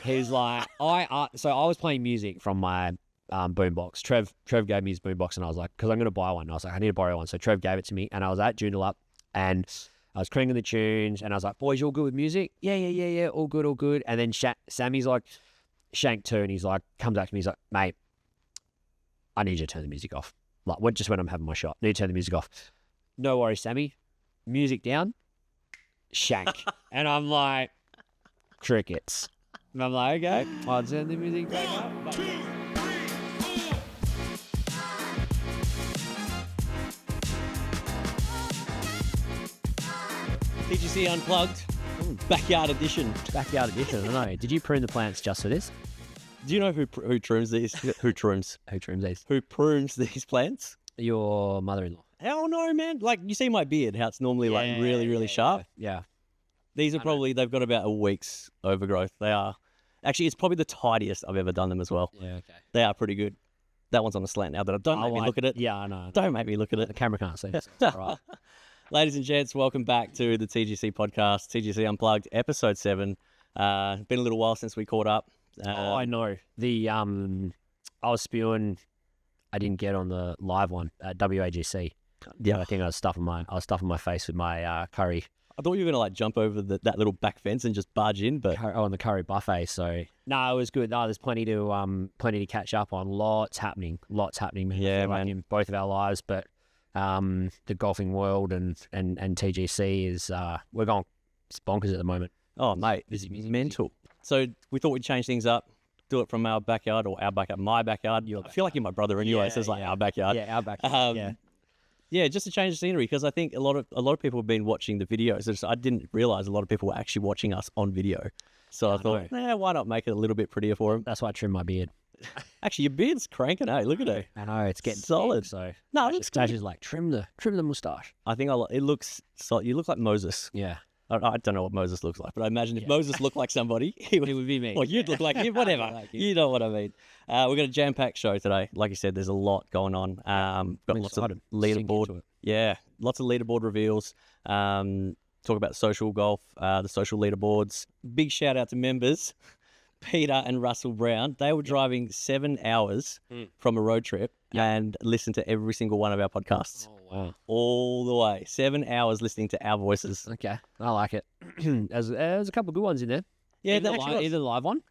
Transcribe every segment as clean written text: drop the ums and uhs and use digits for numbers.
He's like, so I was playing music from my boombox. Trev gave me his boombox, and I was like, because I'm going to buy one. And I was like, I need to borrow one. So Trev gave it to me, and I was at Joondalup, and I was cranking the tunes, and I was like, boys, you all good with music? Yeah, all good. And then Sammy's like, Shank too, and he's like, comes back to me, he's like, mate, I need you to turn the music off. Like, just when I'm having my shot, need to turn the music off. No worries, Sammy. Music down, Shank. And I'm like, crickets. And I'm like, okay, I'll turn the music back up. TGC Unplugged, backyard edition. I don't know. Did you prune the plants just for this? Do you know who prunes these? Who prunes these plants? Your mother-in-law. Hell no, man. Like, you see my beard, how it's normally like really sharp. Yeah. These are probably, they've got about a week's overgrowth. They are. Actually, it's probably the tidiest I've ever done them as well. Yeah, okay. They are pretty good. That one's on a slant now, but don't make me look at it. Yeah, I know. Don't make me look at it. The camera can't see. All right. Ladies and gents, welcome back to the TGC podcast, TGC Unplugged, episode 7. Been a little while since we caught up. I know. I was spewing. I didn't get on the live one at WAGC. Yeah, I think I was stuffing my face with my curry. I thought you were gonna like jump over that little back fence and just barge in, but on the curry buffet. So no, it was good. No, there's plenty to catch up on. Lots happening. Man. Yeah, man. In both of our lives, but the golfing world and TGC is we're going bonkers at the moment. Oh mate, this is mental. So we thought we'd change things up, do it from my backyard. My backyard. I feel like you're my brother anyway, so it's like our backyard. Yeah, our backyard. Yeah, just to change the scenery, because I think a lot of people have been watching the videos. I didn't realize a lot of people were actually watching us on video. So I thought, why not make it a little bit prettier for them? That's why I trimmed my beard. Actually, your beard's cranking, eh? Look at it. I know, it's getting solid. Thick, so no, it's just like trim the moustache. I think it looks solid. You look like Moses. Yeah. I don't know what Moses looks like, but I imagine if Moses looked like somebody, it would be me. Well, you'd look like him, whatever. Like you know what I mean. We've got a jam-packed show today. Like you said, there's a lot going on. Got lots of leaderboard. Yeah, lots of leaderboard reveals. Talk about social golf, the social leaderboards. Big shout out to members, Peter and Russell Brown. They were driving 7 hours from a road trip and listened to every single one of our podcasts. Oh, wow. All the way. 7 hours listening to our voices. Okay, I like it. There's a couple of good ones in there. Yeah, either the live one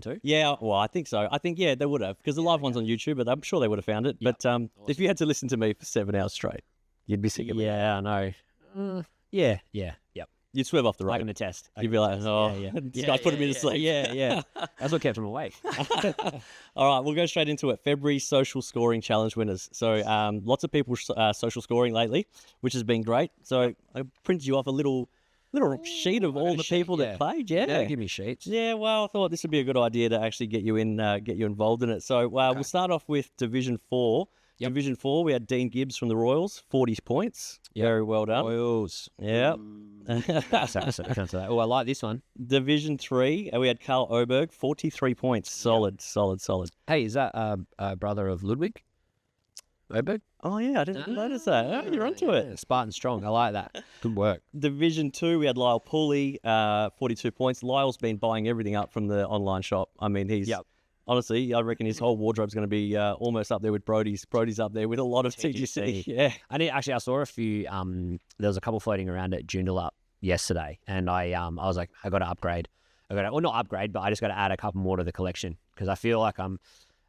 too. Yeah, well, I think so. I think, they would have, because the live one's on YouTube, but I'm sure they would have found it. Yep. But awesome. If you had to listen to me for 7 hours straight, you'd be sick of it. Yeah, I know. Yep. You'd swerve off the road. Like in the test. You'd be like, this guy's putting me to sleep. Yeah. That's what kept him awake. All right, we'll go straight into it. February social scoring challenge winners. So lots of people social scoring lately, which has been great. So I printed you off a little sheet of all the people that played. Yeah, give me sheets. Yeah, well, I thought this would be a good idea to actually get you involved in it. So we'll start off with Division 4. Yep. Division 4, we had Dean Gibbs from the Royals, 40 points. Yep. Very well done. Royals. Yeah. Oh, I like this one. Division 3, we had Carl Oberg, 43 points. Solid. Hey, is that brother of Ludwig Oberg? Oh, yeah, I didn't notice that. Oh, you're onto it. Spartan strong. I like that. Good work. Division 2, we had Lyle Pooley, 42 points. Lyle's been buying everything up from the online shop. I mean, he's... Yep. Honestly, I reckon his whole wardrobe's going to be almost up there with Brody's. Brody's up there with a lot of TGC. Yeah. I saw a few, there was a couple floating around at Joondalup yesterday, and I was like, I got to upgrade. Well, not upgrade, but I just got to add a couple more to the collection, because I feel like I'm,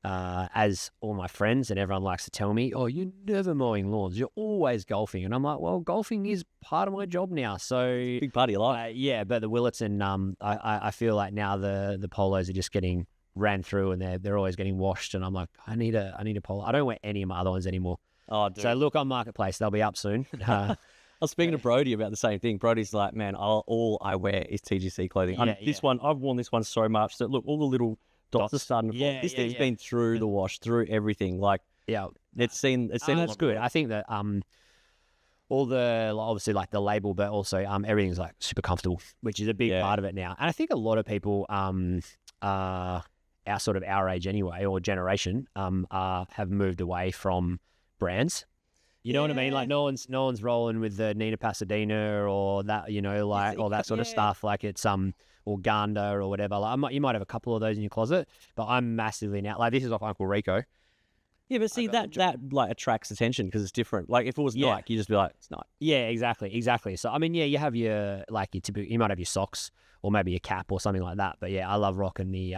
as all my friends and everyone likes to tell me, oh, you're never mowing lawns, you're always golfing. And I'm like, well, golfing is part of my job now. So big part of your life. Yeah, but the Willetton, I feel like now the polos are just getting ran through, and they're always getting washed, and I'm like, I need a polo. I don't wear any of my other ones anymore. Oh, dude. So look on Marketplace, they'll be up soon. I was speaking to Brody about the same thing. Brody's like, man, all I wear is TGC clothing. This one, I've worn this one so much that look, all the little dots are starting to fall. This thing's been through the wash, through everything. Like, it's seen. That's good. I think that all the, obviously, like the label, but also everything's like super comfortable, which is a big part of it now. And I think a lot of people our age anyway, or generation, have moved away from brands. You know what I mean? Like no one's rolling with the Nina Pasadena or that, all that sort of stuff. Like it's or or Ganda or whatever. Like you might have a couple of those in your closet, but I'm massively now. Like this is off Uncle Rico. Yeah, but see that like attracts attention because it's different. Like if it was Nike, you just be like, it's Nike. Yeah, exactly. So I mean, yeah, you have your like your typical. You might have your socks or maybe a cap or something like that. But yeah, I love rocking the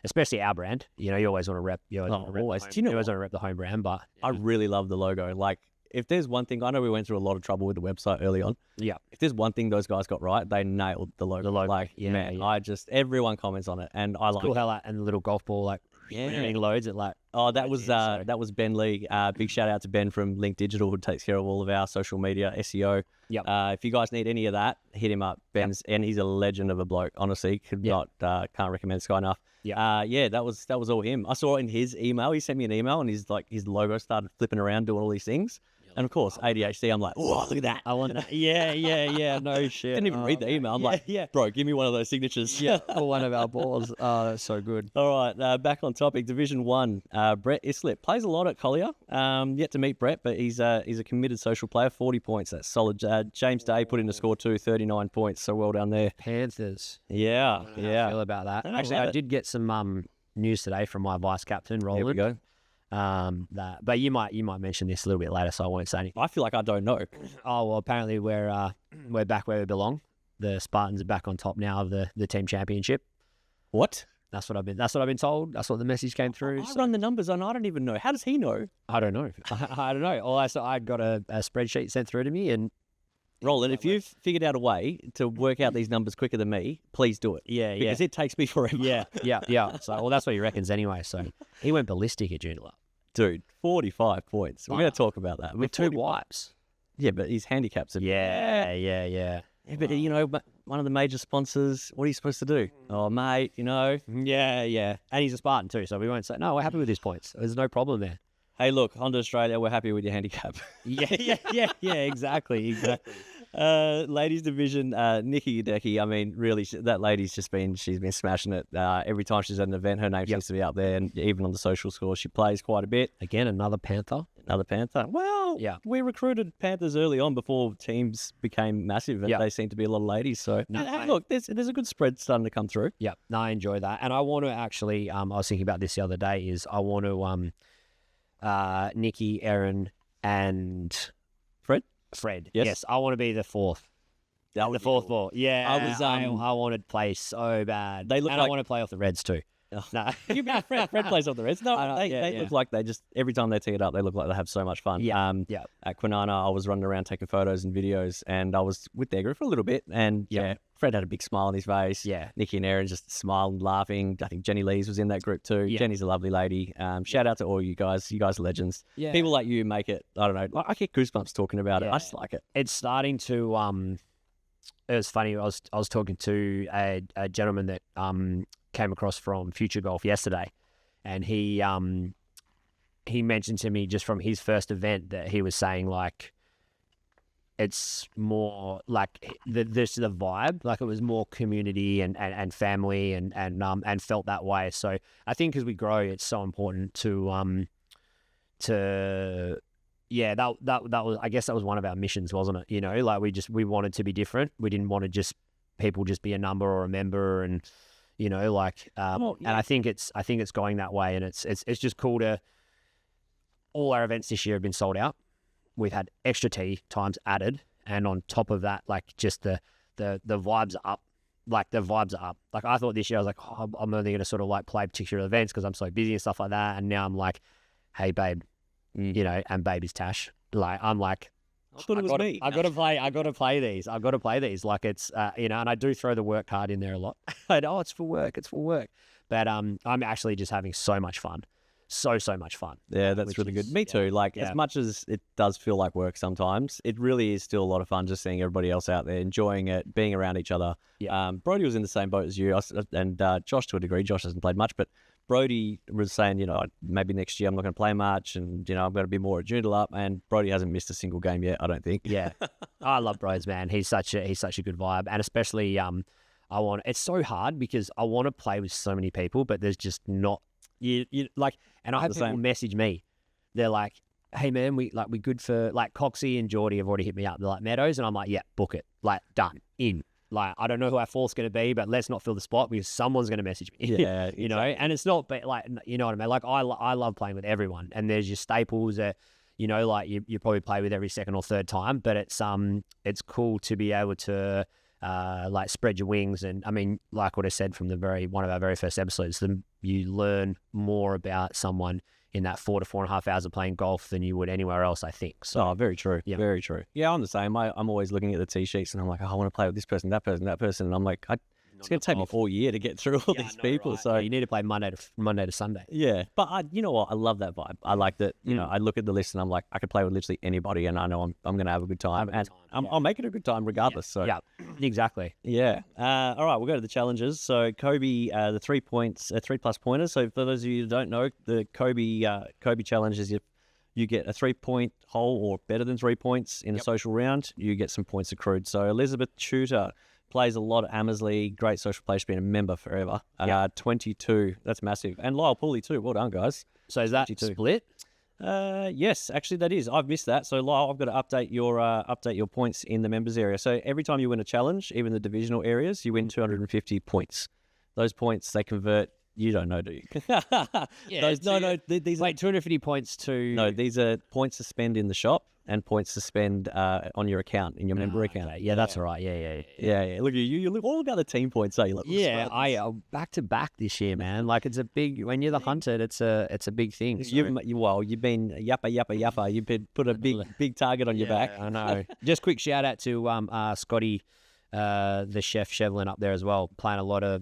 especially our brand. You know, you always want to rep. You always Do you know always want to rep the home brand. But I really love the logo. Like if there's one thing, I know we went through a lot of trouble with the website early on. Yeah. If there's one thing those guys got right, they nailed the logo. Like I just everyone comments on it, and I like cool how like and the little golf ball like. Winning loads at like that was Ben Lee. Big shout out to Ben from Link Digital who takes care of all of our social media SEO. Yep. If you guys need any of that, hit him up. Ben's and he's a legend of a bloke. Honestly, can't recommend this guy enough. Yeah. That was all him. I saw it in his email. He sent me an email and his logo started flipping around doing all these things. And of course, ADHD, I'm like, oh, look at that. I want that. Yeah. No shit. Didn't even read the email. I'm like, bro, give me one of those signatures. Yeah, for one of our balls. That's so good. All right, back on topic. Division 1. Brett Islip plays a lot at Collier. Yet to meet Brett, but he's a committed social player. 40 points. That's solid. James Day put in a score too. 39 points. So well done there. Panthers. Yeah. How I feel about that. Actually, I did get some news today from my vice captain, Roland. Here we go. But you might mention this a little bit later, so I won't say anything. I feel like I don't know. Oh well, apparently we're back where we belong. The Spartans are back on top now of the team championship. What? That's what I've been told. That's what the message came through. I run the numbers and I don't even know. How does he know? I don't know. I don't know. All I got a spreadsheet sent through to me and. Roland, if you've figured out a way to work out these numbers quicker than me, please do it. Yeah. Because it takes me forever. Yeah. So, well, that's what he reckons anyway. So he went ballistic at Joondalup. Dude, 45 points. We're going to talk about that. With 2 wipes. Yeah, but his handicaps are... Yeah. Yeah, but, you know, one of the major sponsors, what are you supposed to do? Oh, mate, you know. Yeah. And he's a Spartan too, so we won't say, no, we're happy with his points. There's no problem there. Hey, look, Honda Australia, we're happy with your handicap. Yeah, exactly. Ladies division, Nikki Hideki, I mean, really, that lady's she's been smashing it. Every time she's at an event, her name seems to be up there, and even on the social score, she plays quite a bit. Again, another Panther. Well, we recruited Panthers early on before teams became massive, and they seem to be a lot of ladies. So, look, there's a good spread starting to come through. Yeah, no, I enjoy that. And I want to actually, I was thinking about this the other day, is I want to... Nikki, Erin, and Fred. Yes. I want to be the fourth. The fourth ball. Yeah, I wanted to play so bad. I want to play off the Reds too. Oh. No, Fred plays off the Reds. No, they look like they just every time they tee it up, they look like they have so much fun. At Kwinana, I was running around taking photos and videos, and I was with their group for a little bit, and Fred had a big smile on his face. Yeah, Nikki and Erin just smiling, laughing. I think Jenny Lees was in that group too. Jenny's a lovely lady. Shout out to all you guys. You guys are legends. Yeah. People like you make it. I don't know. I get goosebumps talking about it. I just like it. It's starting to. It was funny. I was talking to a gentleman that came across from Future Golf yesterday, and he mentioned to me just from his first event that he was saying like it's more like the vibe, like it was more community and family and felt that way. So I think as we grow, it's so important to that was, I guess that was one of our missions, wasn't it? You know, like we wanted to be different. We didn't want to just people just be a number or a member, and you know, like and I think it's going that way, and it's just cool to. All our events this year have been sold out. We've had extra tee times added, and on top of that, like just the vibes are up. Like the vibes are up. Like I thought this year, I was like, oh, I'm only going to sort of like play particular events because I'm so busy and stuff like that. And now I'm like, hey babe, you know, and babe is Tash. Like I'm like, I thought it was me. I got to play these. Like it's you know, and I do throw the work card in there a lot. It's for work. But I'm actually just having so much fun. So much fun. Yeah, that's really good. Me too. Like as much as it does feel like work sometimes, it really is still a lot of fun just seeing everybody else out there enjoying it, being around each other. Yeah. Brody was in the same boat as you, and Josh to a degree. Josh hasn't played much, but Brody was saying, you know, maybe next year I'm not going to play much, and you know I'm going to be more at Joondalup. And Brody hasn't missed a single game yet, I don't think. Yeah, I love Brods, man. He's such a good vibe, and especially it's so hard because I want to play with so many people, but there's just not. You like, and I have people message me. They're like, "Hey man, we good for like Coxie and Geordie have already hit me up. They're like Meadows," and I'm like, "Yeah, book it. Like done in." like, I don't know who our fourth's going to be, but let's not fill the spot because someone's going to message me. Yeah, you know, and it's not, but like, you know what I mean? Like, I love playing with everyone, and there's your staples that, you know, like you probably play with every second or third time, but it's cool to be able to like spread your wings. And I mean, like what I said from one of our very first episodes, you learn more about someone in that 4 to 4.5 hours of playing golf than you would anywhere else, I think. So, very true. Yeah. Very true. Yeah, I'm the same. I'm always looking at the tee sheets and I'm like, oh, I want to play with this person, that person, that person. And I'm like, it's going to take me all year to get through all these people. Right. So you need to play Monday to Sunday. Yeah, but you know what? I love that vibe. I like that. You know, I look at the list and I'm like, I could play with literally anybody, and I know I'm going to have a good time, I'll make it a good time regardless. So yeah, exactly. Yeah. All right, we'll go to the challenges. So Kobe, the 3 points, 3+ pointers. So for those of you who don't know, the Kobe challenge is you get a 3-point hole or better than 3 points in a social round. You get some points accrued. So Elizabeth Tudor plays a lot at Amersley. Great social player. She's been a member forever. 22. That's massive. And Lyle Pooley too. Well done, guys. So is that 22. split? Yes, actually that is. I've missed that. So Lyle, I've got to update your points in the members area. So every time you win a challenge, even the divisional areas, you win 250 points. Those points they convert. You don't know, do you? These 250 points to... No, these are points to spend in the shop and points to spend on your account, in your member account. Okay. Yeah, that's all right. Yeah. Look at you. You look all about the team points, are you? I back to back this year, man. Like, it's a big... When you're the hunted, it's a big thing. So. You've been yappa. You've been put a big target on your back. I know. Just quick shout out to Scotty, the chef Shevlin up there as well, playing a lot of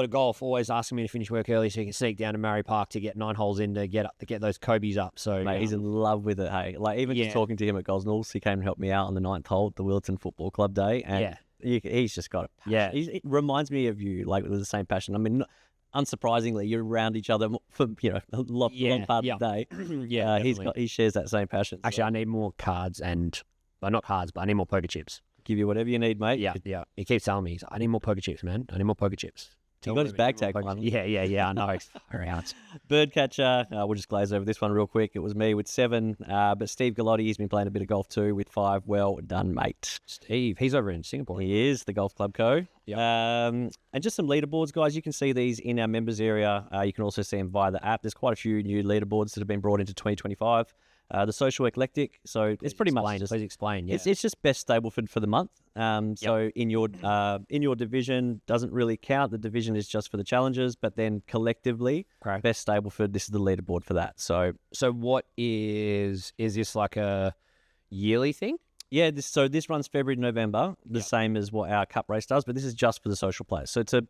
golf, always asking me to finish work early so he can sneak down to Murray Park to get 9 holes in to get those Kobe's up. So mate, he's in love with it. Hey, like even just talking to him at Gosnells, he came and helped me out on the 9th hole at the Wilton Football Club day, and he's just got it. Yeah, it reminds me of you, like with the same passion. I mean, unsurprisingly, you're around each other for a long part of the day. He shares that same passion. Actually, I need more cards not cards, but I need more poker chips. Give you whatever you need, mate. Yeah. He keeps telling me, I need more poker chips, man. I need more poker chips. He got his bag tag one. Yeah, I know. Around. Birdcatcher, we'll just glaze over this one real quick. It was me with 7, but Steve Gallotti, he's been playing a bit of golf too with 5. Well done, mate. Steve, he's over in Singapore. He is, the Golf Club Co. Yep. And just some leaderboards, guys. You can see these in our members area. You can also see them via the app. There's quite a few new leaderboards that have been brought into 2025. The social eclectic, so it's pretty much just... Please explain, yeah. It's just best Stableford for the month. So in your division, doesn't really count. The division is just for the challenges, but then collectively, best Stableford, this is the leaderboard for that. So what is this like a yearly thing? Yeah, this runs February to November, the same as what our cup race does, but this is just for the social players. So to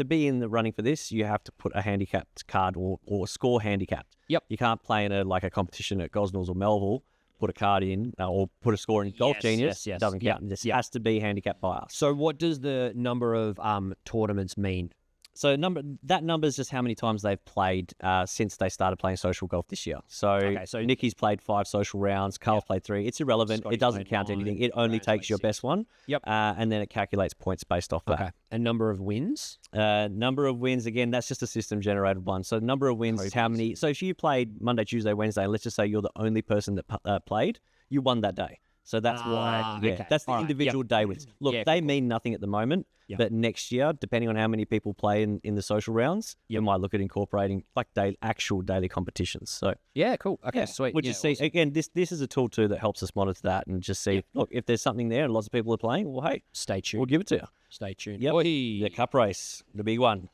be in the running for this, you have to put a handicapped card or score handicapped. Yep. You can't play in a competition at Gosnells or Melville, put a card in or put a score in Golf Genius. Yes. Doesn't count. This has to be handicapped by us. So what does the number of tournaments mean? So that number is just how many times they've played since they started playing social golf this year. So Nikki's played 5 social rounds, Carl's played 3. It's irrelevant. Scotty's it doesn't count anything. It only takes your best one. Yep. And then it calculates points based off that. Okay. And number of wins? Number of wins, again, that's just a system generated one. So number of wins is how many. So if you played Monday, Tuesday, Wednesday, and let's just say you're the only person that played, you won that day. So that's why, that's the individual day wins. Look, they mean nothing at the moment, but next year, depending on how many people play in the social rounds, you might look at incorporating like actual daily competitions. So yeah, cool. Okay, sweet. We'll just see. Awesome. Again, this is a tool too that helps us monitor that and just see. Look, if there's something there and lots of people are playing, well, hey, stay tuned. We'll give it to you. Stay tuned. Yep. The cup race, the big one.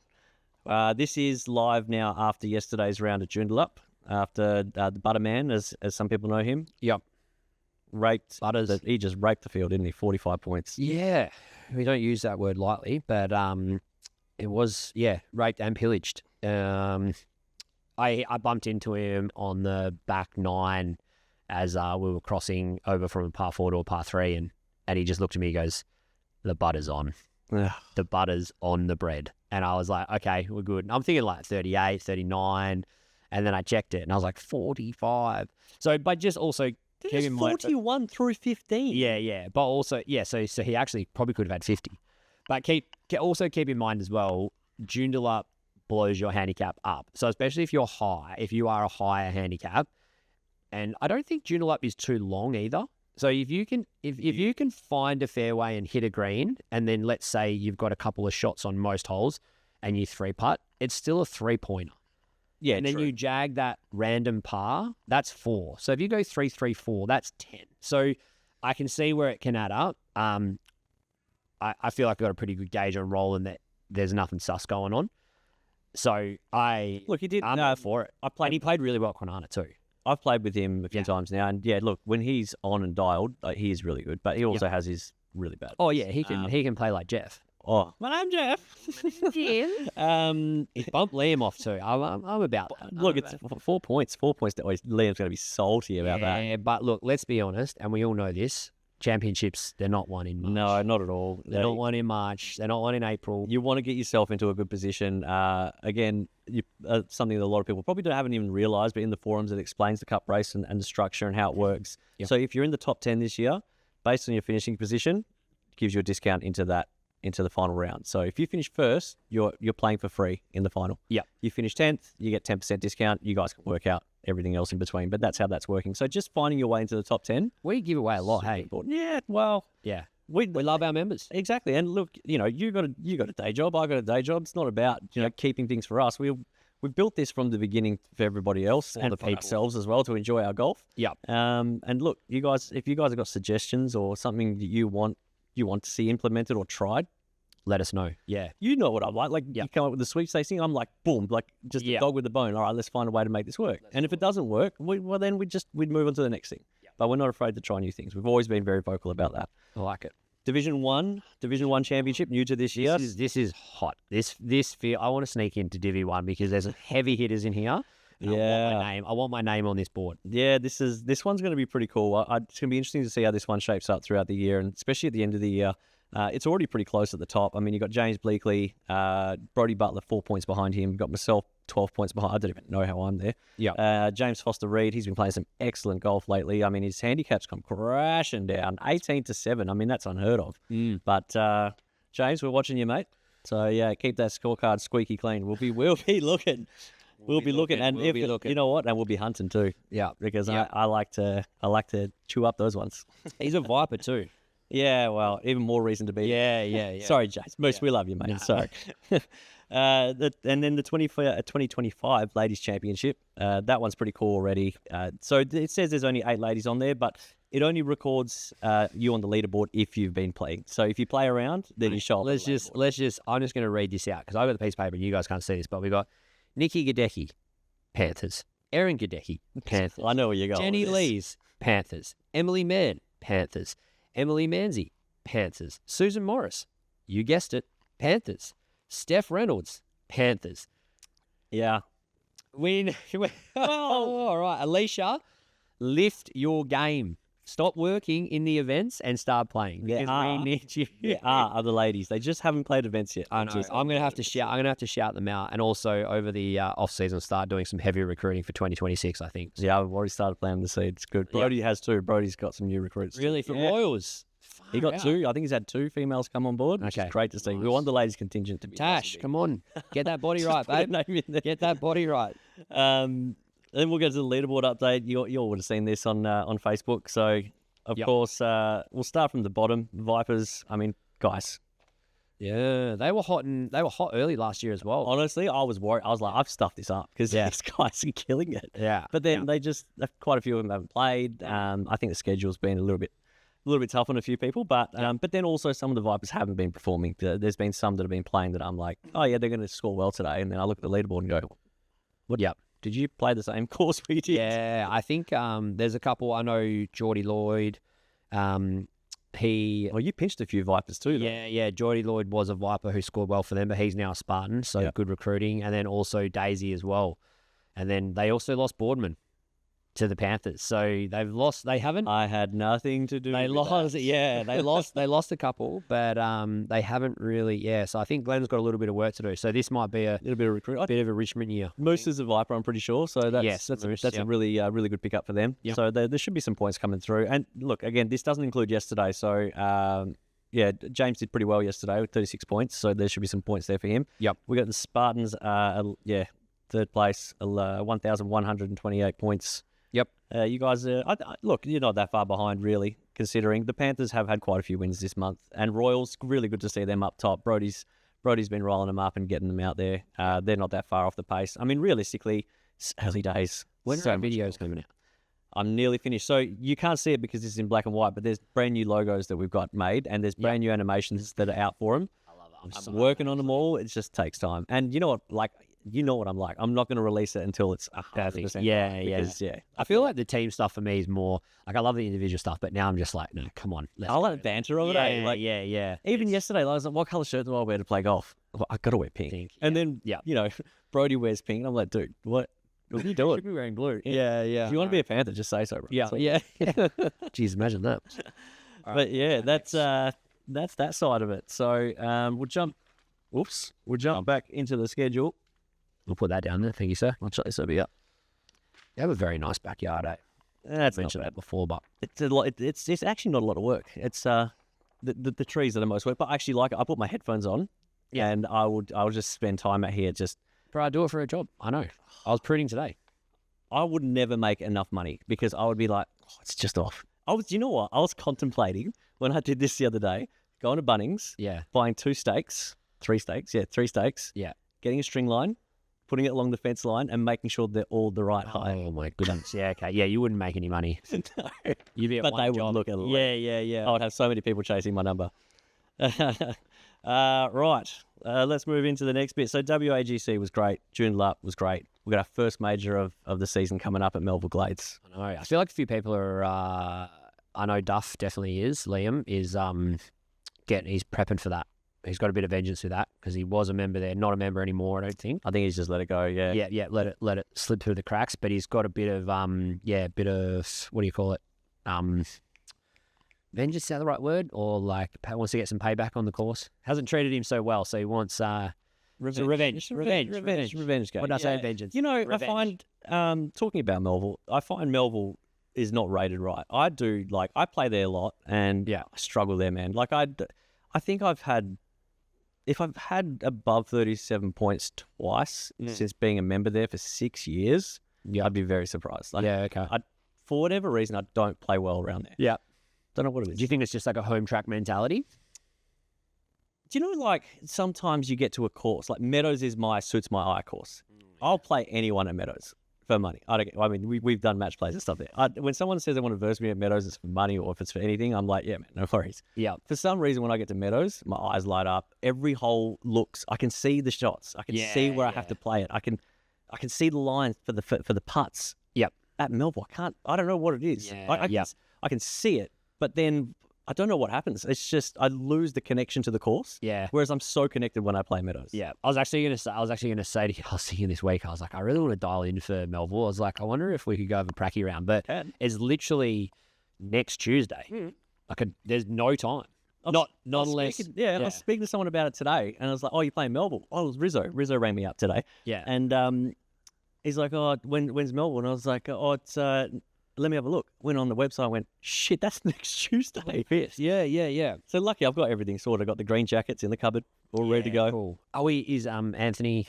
This is live now after yesterday's round at Joondalup, after the Butterman, as some people know him. Yep. He just raped the field, didn't he? 45 points. Yeah, we don't use that word lightly, but it was raped and pillaged. I bumped into him on the back 9 as we were crossing over from a par 4 to a par 3, and he just looked at me. He goes, "The butter's on. The butter's on the bread." And I was like, "Okay, we're good." And I'm thinking like 38, 39, and then I checked it, and I was like 45. So, but just also. Keep in mind, 41 through 15. Yeah. But also, so he actually probably could have had 50. But keep in mind as well, Joondalup blows your handicap up. So especially if you are a higher handicap, and I don't think Joondalup is too long either. So if you can find a fairway and hit a green, and then let's say you've got a couple of shots on most holes, and you 3-putt, it's still a 3-pointer. Yeah, and then true. you jag that random par, that's 4. So if you go 3, 3, 4, that's 10. So I can see where it can add up. I feel like I got a pretty good gauge on rolling that there's nothing sus going on. So I'm for it. And he played really well at Kwinana too. I've played with him a few times now, and yeah, look, when he's on and dialed, he is really good. But he also has his really bad. Oh yeah, he can play like Jeff. Oh, my name's Jeff. He bumped Liam off too. I'm about that. Look, it's 4 points. 4 points. Liam's going to be salty about that. Yeah, but look, let's be honest, and we all know this. Championships, they're not won in March. No, not at all. They're not won in March. They're not won in April. You want to get yourself into a good position. Again, something that a lot of people probably haven't even realised, but in the forums it explains the cup race and the structure and how it works. Yep. So if you're in the top 10 this year, based on your finishing position, it gives you a discount into the final round. So if you finish first, you're playing for free in the final. Yeah. You finish 10th, you get 10% discount. You guys can work out everything else in between, but that's how that's working. So just finding your way into the top 10. We give away a lot, hey? Important. Yeah, well, yeah. We love our members. Exactly. And look, you got a day job, I got a day job. It's not about, keeping things for us. We've built this from the beginning for everybody else and for ourselves as well to enjoy our golf. Yeah. And look, you guys, if you guys have got suggestions or something that you want to see implemented or tried, let us know. Yeah. You know what I'm like. Like, you come up with the sweepstakes thing, I'm like, boom, like just a dog with a bone. All right, let's find a way to make this work. And if it doesn't work, we'd move on to the next thing. Yeah. But we're not afraid to try new things. We've always been very vocal about that. I like it. Division 1 championship, new to this year. This is hot. This feel, I want to sneak into Divi 1 because there's heavy hitters in here. I want my name on this board. Yeah, this one's going to be pretty cool. It's going to be interesting to see how this one shapes up throughout the year, and especially at the end of the year. It's already pretty close at the top. I mean, you got James Bleakley, Brody Butler 4 points behind him. Got myself 12 points behind. I don't even know how I'm there. Yeah. James Foster Reed, he's been playing some excellent golf lately. I mean, his handicap's come crashing down, 18-7. I mean, that's unheard of. But James, we're watching you, mate. So yeah, keep that scorecard squeaky clean. We'll be looking. We'll be looking, and you know what, and we'll be hunting too. Yeah, because I like to chew up those ones. He's a viper too. Yeah, well, even more reason to be. Yeah. Sorry, James. Moose, we love you, mate. Nah. Sorry. And then the 2025 Ladies Championship, that one's pretty cool already. So it says there's only 8 ladies on there, but it only records you on the leaderboard if you've been playing. So if you play around, then you show up. I'm just going to read this out because I've got the piece of paper and you guys can't see this, but we got Nikki Gadecki, Panthers. Erin Gadecki, Panthers. I know where you're going. Jenny Lees, Panthers. Emily Mann, Panthers. Emily Manzi, Panthers. Susan Morris, you guessed it, Panthers. Steph Reynolds, Panthers. Yeah. All right, Alicia, lift your game. Stop working in the events and start playing. We need you. There are other ladies. They just haven't played events yet. I know. I'm gonna have to shout them out, and also over the off season, start doing some heavier recruiting for 2026. I think. Yeah, I've already started planting the seeds. Good. Brody has too. Brody's got some new recruits. Really for Royals. He got 2. I think he's had 2 females come on board. Which is great to see. Nice. We want the ladies contingent to be. Tash, come on, get that body right, babe. Get that body right. Then we'll go to the leaderboard update. You all would have seen this on Facebook. So. Of course, we'll start from the bottom. Vipers, I mean, guys. Yeah, they were hot early last year as well. Honestly, I was worried. I was like, I've stuffed this up because these guys are killing it. Yeah. But then quite a few of them haven't played. I think the schedule's been a little bit tough on a few people. But then also some of the Vipers haven't been performing. There's been some that have been playing that I'm like, oh yeah, they're going to score well today. And then I look at the leaderboard and go, what? Yep. Did you play the same course we did? Yeah, I think there's a couple. I know Geordie Lloyd. You pinched a few Vipers too, though. Yeah. Geordie Lloyd was a Viper who scored well for them, but he's now a Spartan, so good recruiting. And then also Daisy as well. And then they also lost Boardman to the Panthers. So they've lost. They haven't. I had nothing to do. They with lost. That. Yeah, they lost. They lost a couple, but they haven't really. Yeah, so I think Glenn's got a little bit of work to do. So this might be a little bit of recruit, bit of a Richmond year. Moose is a Viper, I'm pretty sure. So that's a really good pick up for them. Yep. So there should be some points coming through. And look, again, this doesn't include yesterday. So James did pretty well yesterday with 36 points. So there should be some points there for him. Yep. We got the Spartans. Third place, 1,128 points. Yep. You guys, look, you're not that far behind, really, considering the Panthers have had quite a few wins this month, and Royals, really good to see them up top. Brody's been rolling them up and getting them out there. They're not that far off the pace. I mean, realistically, it's early days. When are videos coming out? I'm nearly finished. So you can't see it because it's in black and white, but there's brand new logos that we've got made, and there's brand new animations that are out for them. I love it. I'm working on them all. It just takes time. And you know what? Like, you know what I'm like. I'm not going to release it until it's 100%. Yeah. I feel like the team stuff for me is more like I love the individual stuff, but now I'm just like, no, come on. I like banter over it. Like, yeah. Even yesterday, I was like, what color shirt do I wear to play golf? Well, I got to wear pink. And then, you know, Brody wears pink. And I'm like, dude, what are you doing? Should be wearing blue. Yeah. If you want to be a Panther, just say so, bro. Yeah. So, Jeez, imagine that. But yeah, that's that side of it. So we'll jump back into the schedule. We'll put that down there. Thank you, sir. I'll show this over here. You have a very nice backyard, eh? That's I've mentioned that before, but it's a lot. It's actually not a lot of work. It's the trees are the most work. But I actually like it. I put my headphones on, and I'll just spend time out here. Just bro, I do it for a job. I know. I was pruning today. I would never make enough money because I would be like, it's just off. You know what? I was contemplating when I did this the other day, going to Bunnings, buying three steaks, getting a string line, putting it along the fence line, and making sure they're all the right height. Oh my goodness. Yeah, okay. Yeah, you wouldn't make any money. No. You'd be at But one they job. would look at it. Yeah. I would have so many people chasing my number. Right. Let's move into the next bit. So WAGC was great. June Up was great. We've got our first major of the season coming up at Melville Glades. I know. I feel like a few people are. I know Duff definitely is. Liam is he's prepping for that. He's got a bit of vengeance with that because he was a member there, not a member anymore. I don't think. I think he's just let it go. Yeah. Yeah. Let it slip through the cracks. But he's got a bit of what do you call it? Vengeance, is that the right word? Or like wants to get some payback on the course. Hasn't treated him so well, so he wants revenge. Game. What did I say? Vengeance. You know, revenge. I find talking about Melville, I find Melville is not rated right. I do I play there a lot, and I struggle there, man. Like I think if I've had above 37 points twice since being a member there for 6 years, I'd be very surprised. Okay. For whatever reason, I don't play well around there. Yeah. Don't know what it is. Do you think it's just like a home track mentality? Do you know, sometimes you get to a course, like Meadows suits my eye course. I'll play anyone at Meadows for money. We've done match plays and stuff there. When someone says they want to verse me at Meadows, it's for money or if it's for anything, I'm like, yeah, man, no worries. Yeah. For some reason, when I get to Meadows, my eyes light up. Every hole looks, I can see the shots. I can see where I have to play it. I can see the lines for the putts. Yep. At Melville, I don't know what it is. I can see it. But then I don't know what happens. It's just I lose the connection to the course. Yeah. Whereas I'm so connected when I play Meadows. Yeah. I was actually gonna say to you, I was thinking this week, I was like, I really want to dial in for Melville. I was like, I wonder if we could go have a pracky round. But it's literally next Tuesday. There's no time. Not unless. I was speaking to someone about it today, and I was like, "Oh, you're playing Melville?" Oh, it was Rizzo. Rizzo rang me up today. Yeah. And he's like, "Oh, when's Melville?" And I was like, "Oh, it's." Let me have a look. Went on the website. Went, shit, that's next Tuesday. Yeah. So lucky I've got everything sorted. I got the green jackets in the cupboard, all ready to go. Cool. Is Anthony?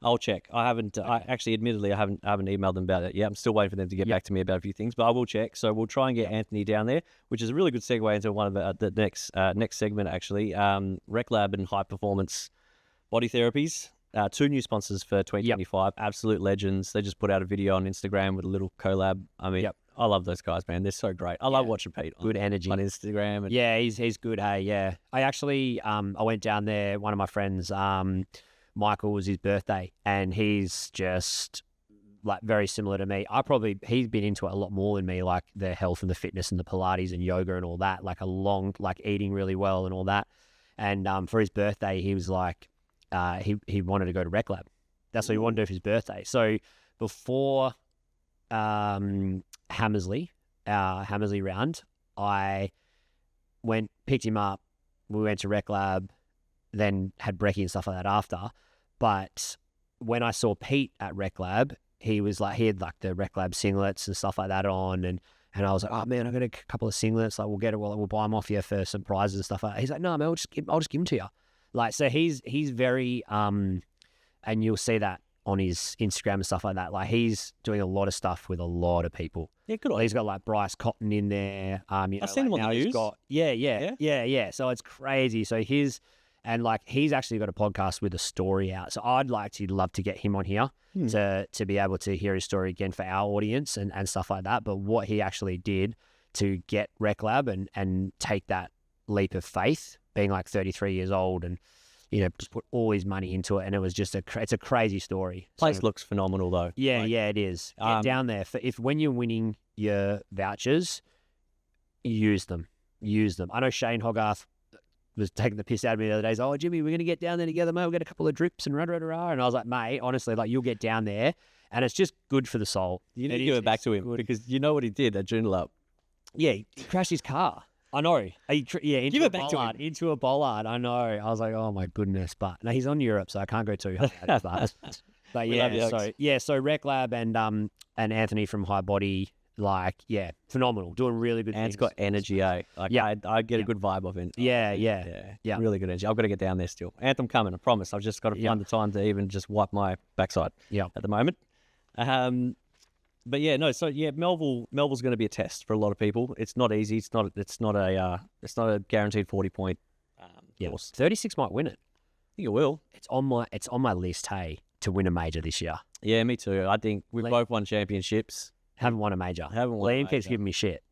I'll check. I haven't. Okay. I actually, admittedly, I haven't emailed them about it. Yeah, I'm still waiting for them to get back to me about a few things, but I will check. So we'll try and get Anthony down there, which is a really good segue into one of the next segment actually. Rec Lab and High Performance Body Therapies. 2 new sponsors for 2025, absolute legends. They just put out a video on Instagram with a little collab. I mean, I love those guys, man. They're so great. I love watching Pete. Good energy on Instagram. And he's good. Hey, yeah. I actually I went down there. One of my friends, Michael, was his birthday, and he's just like very similar to me. He's been into it a lot more than me, like the health and the fitness and the Pilates and yoga and all that. Like eating really well and all that. And for his birthday, he was like. He wanted to go to Rec Lab. That's what he wanted to do for his birthday. So before Hammersley round, I picked him up. We went to Rec Lab, then had brekkie and stuff like that after. But when I saw Pete at Rec Lab, he had like the Rec Lab singlets and stuff like that on, and I was like, oh man, I got a couple of singlets. Like we'll buy them off you for some prizes and stuff like that. He's like, no man, I'll just give them to you. Like, so he's very, and you'll see that on his Instagram and stuff like that. Like he's doing a lot of stuff with a lot of people. Yeah, good. He's got like Bryce Cotton in there. I've seen him on the news. Yeah. So it's crazy. So he's actually got a podcast with a story out. So I'd love to get him on here to be able to hear his story again for our audience and stuff like that. But what he actually did to get Rec Lab and take that leap of faith, being like 33 years old and, you know, just put all his money into it. And it was just it's a crazy story. Place looks phenomenal though. Yeah, it is. Get down there. When you're winning your vouchers, use them. I know Shane Hogarth was taking the piss out of me the other day. He's, oh, Jimmy, we're going to get down there together, mate. We'll get a couple of drips and rah. And I was like, mate, honestly, like you'll get down there and it's just good for the soul. You need to give it back to him because you know what he did at Joondalup. Yeah, he crashed his car. I know. Give it back to him. Into a bollard. I know. I was like, oh my goodness. But no, he's on Europe, so I can't go too hard. But yeah, so Rec Lab and Anthony from High Body, like, yeah, phenomenal. Doing really good things. Ant's got energy, eh? Like, I get a good vibe of him. Yeah. Really good energy. I've got to get down there still. Anth, I'm coming, I promise. I've just got to find the time to even just wipe my backside at the moment. But yeah, no. So yeah, Melville's going to be a test for a lot of people. It's not easy. It's not a guaranteed 40-point course. 36 might win it. I think it will. It's on my list, hey, to win a major this year. Yeah, me too. I think we've both won championships. Haven't won a major. Liam keeps giving me shit.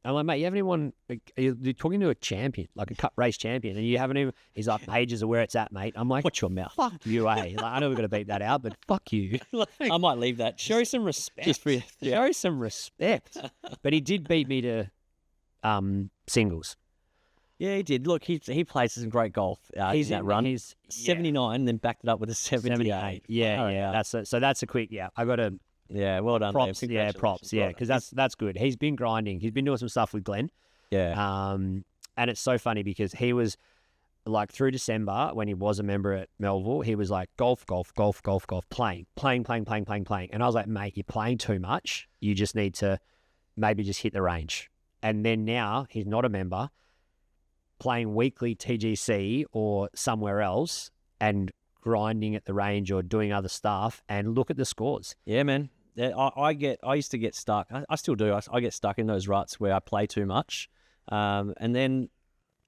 I'm like, mate, you haven't even won. You're talking to a champion, like a cup race champion, and you haven't even. He's like, majors are where it's at, mate. I'm like, watch your mouth. Fuck you, eh? Like, I know we've got to beat that out, but fuck you. I might leave that. Show some respect. Just for you. Show some respect. But he did beat me to singles. Yeah, he did. Look, he plays some great golf in that run. He's 79, then backed it up with a 78. Yeah. That's a quick. Yeah, I got to. Yeah, well done. Props. Yeah, props. Yeah, because that's good. He's been grinding. He's been doing some stuff with Glenn. Yeah. And it's so funny because he was like through December when he was a member at Melville, he was like golf, playing. And I was like, mate, you're playing too much. You just need to maybe just hit the range. And then now he's not a member, playing weekly TGC or somewhere else and grinding at the range or doing other stuff, and look at the scores. Yeah, man. I used to get stuck. I still do. I get stuck in those ruts where I play too much. And then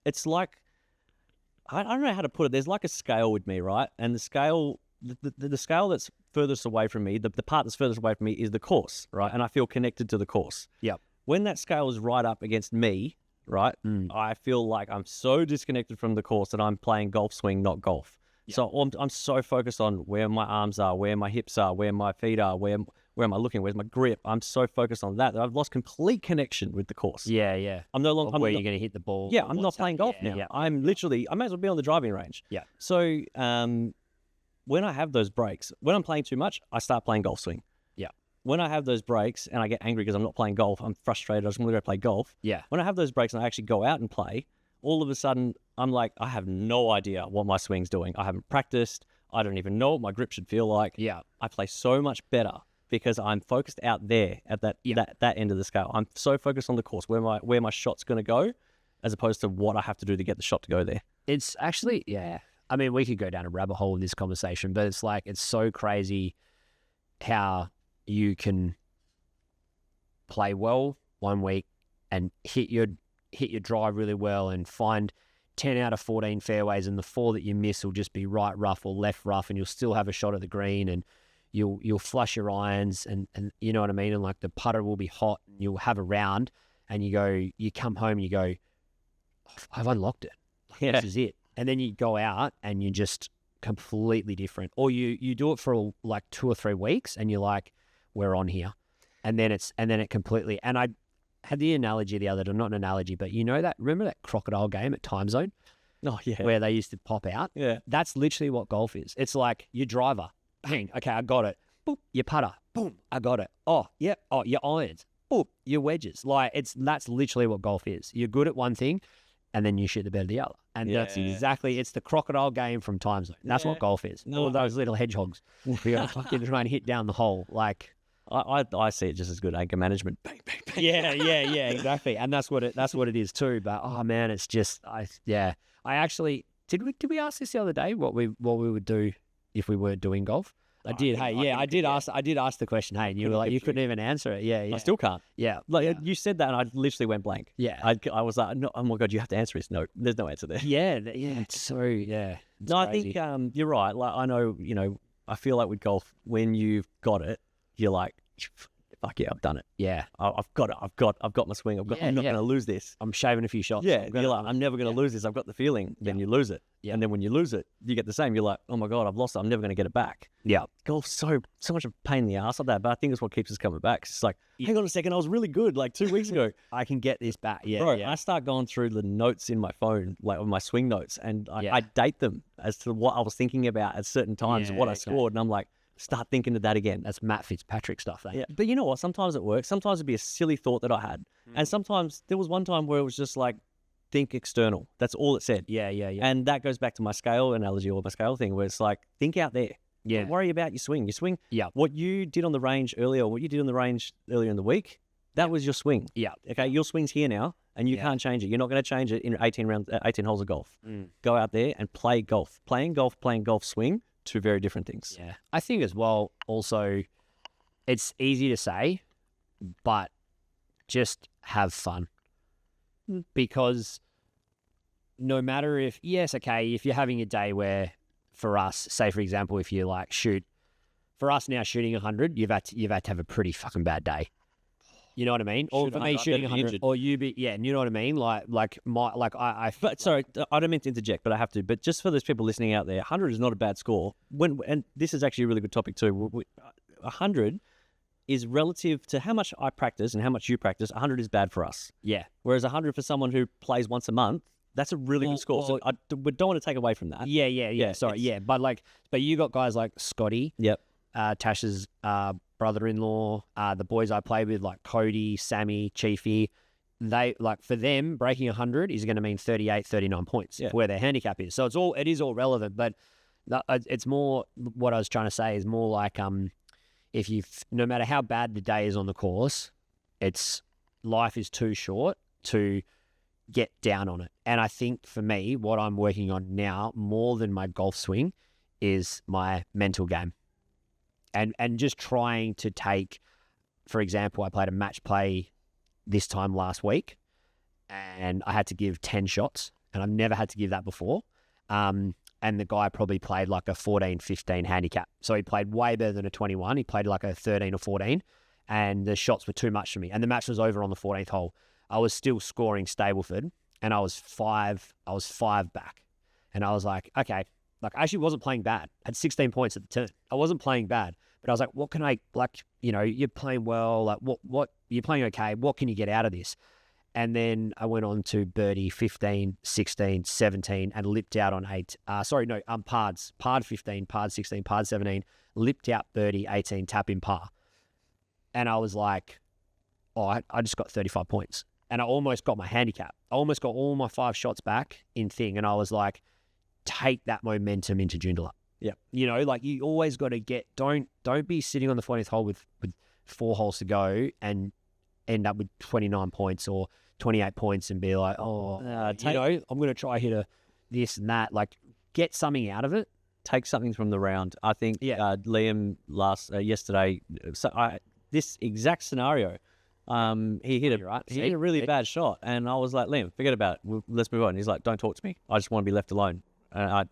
it's like, I don't know how to put it. There's like a scale with me, right? And the scale, the scale that's furthest away from me, the part that's furthest away from me is the course, right? And I feel connected to the course. Yep. When that scale is right up against me, right, I feel like I'm so disconnected from the course that I'm playing golf swing, not golf. Yep. So I'm so focused on where my arms are, where my hips are, where my feet are, where am I looking, where's my grip. I'm so focused on that I've lost complete connection with the course. Yeah. I'm no longer where you're going to hit the ball. Yeah, I'm not playing golf now. Yeah. I'm literally, I may as well be on the driving range. Yeah. So when I have those breaks, when I'm playing too much, I start playing golf swing. Yeah. When I have those breaks and I get angry because I'm not playing golf, I'm frustrated, I just want to go play golf. Yeah. When I have those breaks and I actually go out and play, all of a sudden I'm like, I have no idea what my swing's doing. I haven't practiced. I don't even know what my grip should feel like. Yeah. I play so much better because I'm focused out there at that end of the scale. I'm so focused on the course, where my shot's going to go, as opposed to what I have to do to get the shot to go there. It's actually, yeah. I mean, we could go down a rabbit hole in this conversation, but it's like, it's so crazy how you can play well one week and hit your drive really well and find 10 out of 14 fairways, and the 4 that you miss will just be right rough or left rough, and you'll still have a shot at the green, and you'll flush your irons, and you know what I mean, and like the putter will be hot, and you'll have a round, and you come home and you go, I've unlocked it. Like, this is it. And then you go out and you're just completely different, or you do it for like 2 or 3 weeks, and you're like, we're on here, and then it completely. And I had the analogy the other day, not an analogy, but remember that crocodile game at Time Zone? Oh, yeah. Where they used to pop out? Yeah. That's literally what golf is. It's like your driver, bang, okay, I got it. Boop, your putter, boom, I got it. Oh, yeah, oh, your irons, boop, your wedges. Like, that's literally what golf is. You're good at one thing, and then you shoot the bed of the other. And that's exactly, it's the crocodile game from Time Zone. That's what golf is. No. All those little hedgehogs. You're going to fucking try and hit down the hole. Like, I see it just as good anger management. Bang, bang, bang. Yeah, exactly. And that's what it is too. But oh man, it's just I actually did we ask this the other day what we would do if we weren't doing golf? I did. Hey, yeah, I did ask the question. Hey, and you were like, you couldn't even answer it. Yeah, yeah. I still can't. Yeah, Like you said that, and I literally went blank. yeah, I was like, no, oh my god, you have to answer this. No, there's no answer there. yeah. It's so it's No, crazy. I think you're right. Like I know, I feel like with golf, when you've got it, you're like, fuck yeah, I've done it. Yeah, I've got it. I've got my swing. I'm not going to lose this. I'm shaving a few shots. Yeah, you're like, I'm never going to lose this. I've got the feeling. Then you lose it. Yeah. And then when you lose it, you get the same. You're like, oh my God, I've lost it. I'm never going to get it back. Yeah, Golf's so much of a pain in the ass like that. But I think it's what keeps us coming back. It's like, hang on a second, I was really good like 2 weeks ago. I can get this back. Yeah, Bro, yeah. I start going through the notes in my phone, like on my swing notes, and I date them as to what I was thinking about at certain times, what I scored. And I'm like, start thinking of that again. That's Matt Fitzpatrick stuff. Yeah, but you know what? Sometimes it works. Sometimes it'd be a silly thought that I had. And sometimes there was one time where it was just like, think external. That's all it said. Yeah. And that goes back to my scale analogy or my scale thing where it's like, think out there. Yeah. Don't worry about your swing. Your swing, Yeah. what you did on the range earlier, what you did on the range earlier in the week, that was your swing. Yeah. Okay, your swing's here now, and you can't change it. You're not going to change it in 18 holes of golf. Go out there and play golf. Playing golf, swing, two very different things. Yeah. I think as well, also, it's easy to say, but just have fun. Because no matter if you're having a day where, for us, say for example, if you like for us now shooting 100, you've had to have a pretty fucking bad day. You know what I mean? Or for me shooting 100, or you know what I mean? But sorry, I don't mean to interject, but I have to. But just for those people listening out there, 100 is not a bad score. And this is actually a really good topic too. 100 is relative to how much I practice and how much you practice. 100 is bad for us. Yeah. Whereas 100 for someone who plays once a month, that's a really good score. So we don't want to take away from that. Yeah. Sorry, yeah. But you got guys like Scotty. Yep. Tash's brother-in-law, the boys I play with like Cody, Sammy, Chiefy, they for them breaking 100 is going to mean 38, 39 points for where their handicap is. So it is all relevant, but it's more what I was trying to say is more like no matter how bad the day is on the course, life is too short to get down on it. And I think for me, what I'm working on now more than my golf swing is my mental game. And just trying to take, for example, I played a match play this time last week and I had to give 10 shots and I've never had to give that before. And the guy probably played like a 14, 15 handicap. So he played way better than a 21. He played like a 13 or 14 and the shots were too much for me. And the match was over on the 14th hole. I was still scoring Stableford and I was five back. And I was like, okay, I actually wasn't playing bad. I had 16 points at the turn. I wasn't playing bad, but I was like, what can I, you're playing well, what, you're playing okay. What can you get out of this? And then I went on to birdie 15, 16, 17, and lipped out on pards. Pard 15, pard 16, pard 17, lipped out birdie 18, tap in par. And I was like, I just got 35 points. And I almost got my handicap. I almost got all my 5 shots back in thing. And I was like, take that momentum into Joondalup. Yeah. You always got to don't be sitting on the 40th hole with 4 holes to go and end up with 29 points or 28 points and be like, I'm going to try hit this and that. Get something out of it. Take something from the round. I think Liam yesterday, this exact scenario, he hit a really bad shot, and I was like, Liam, forget about it. Let's move on. He's like, don't talk to me. I just want to be left alone. And I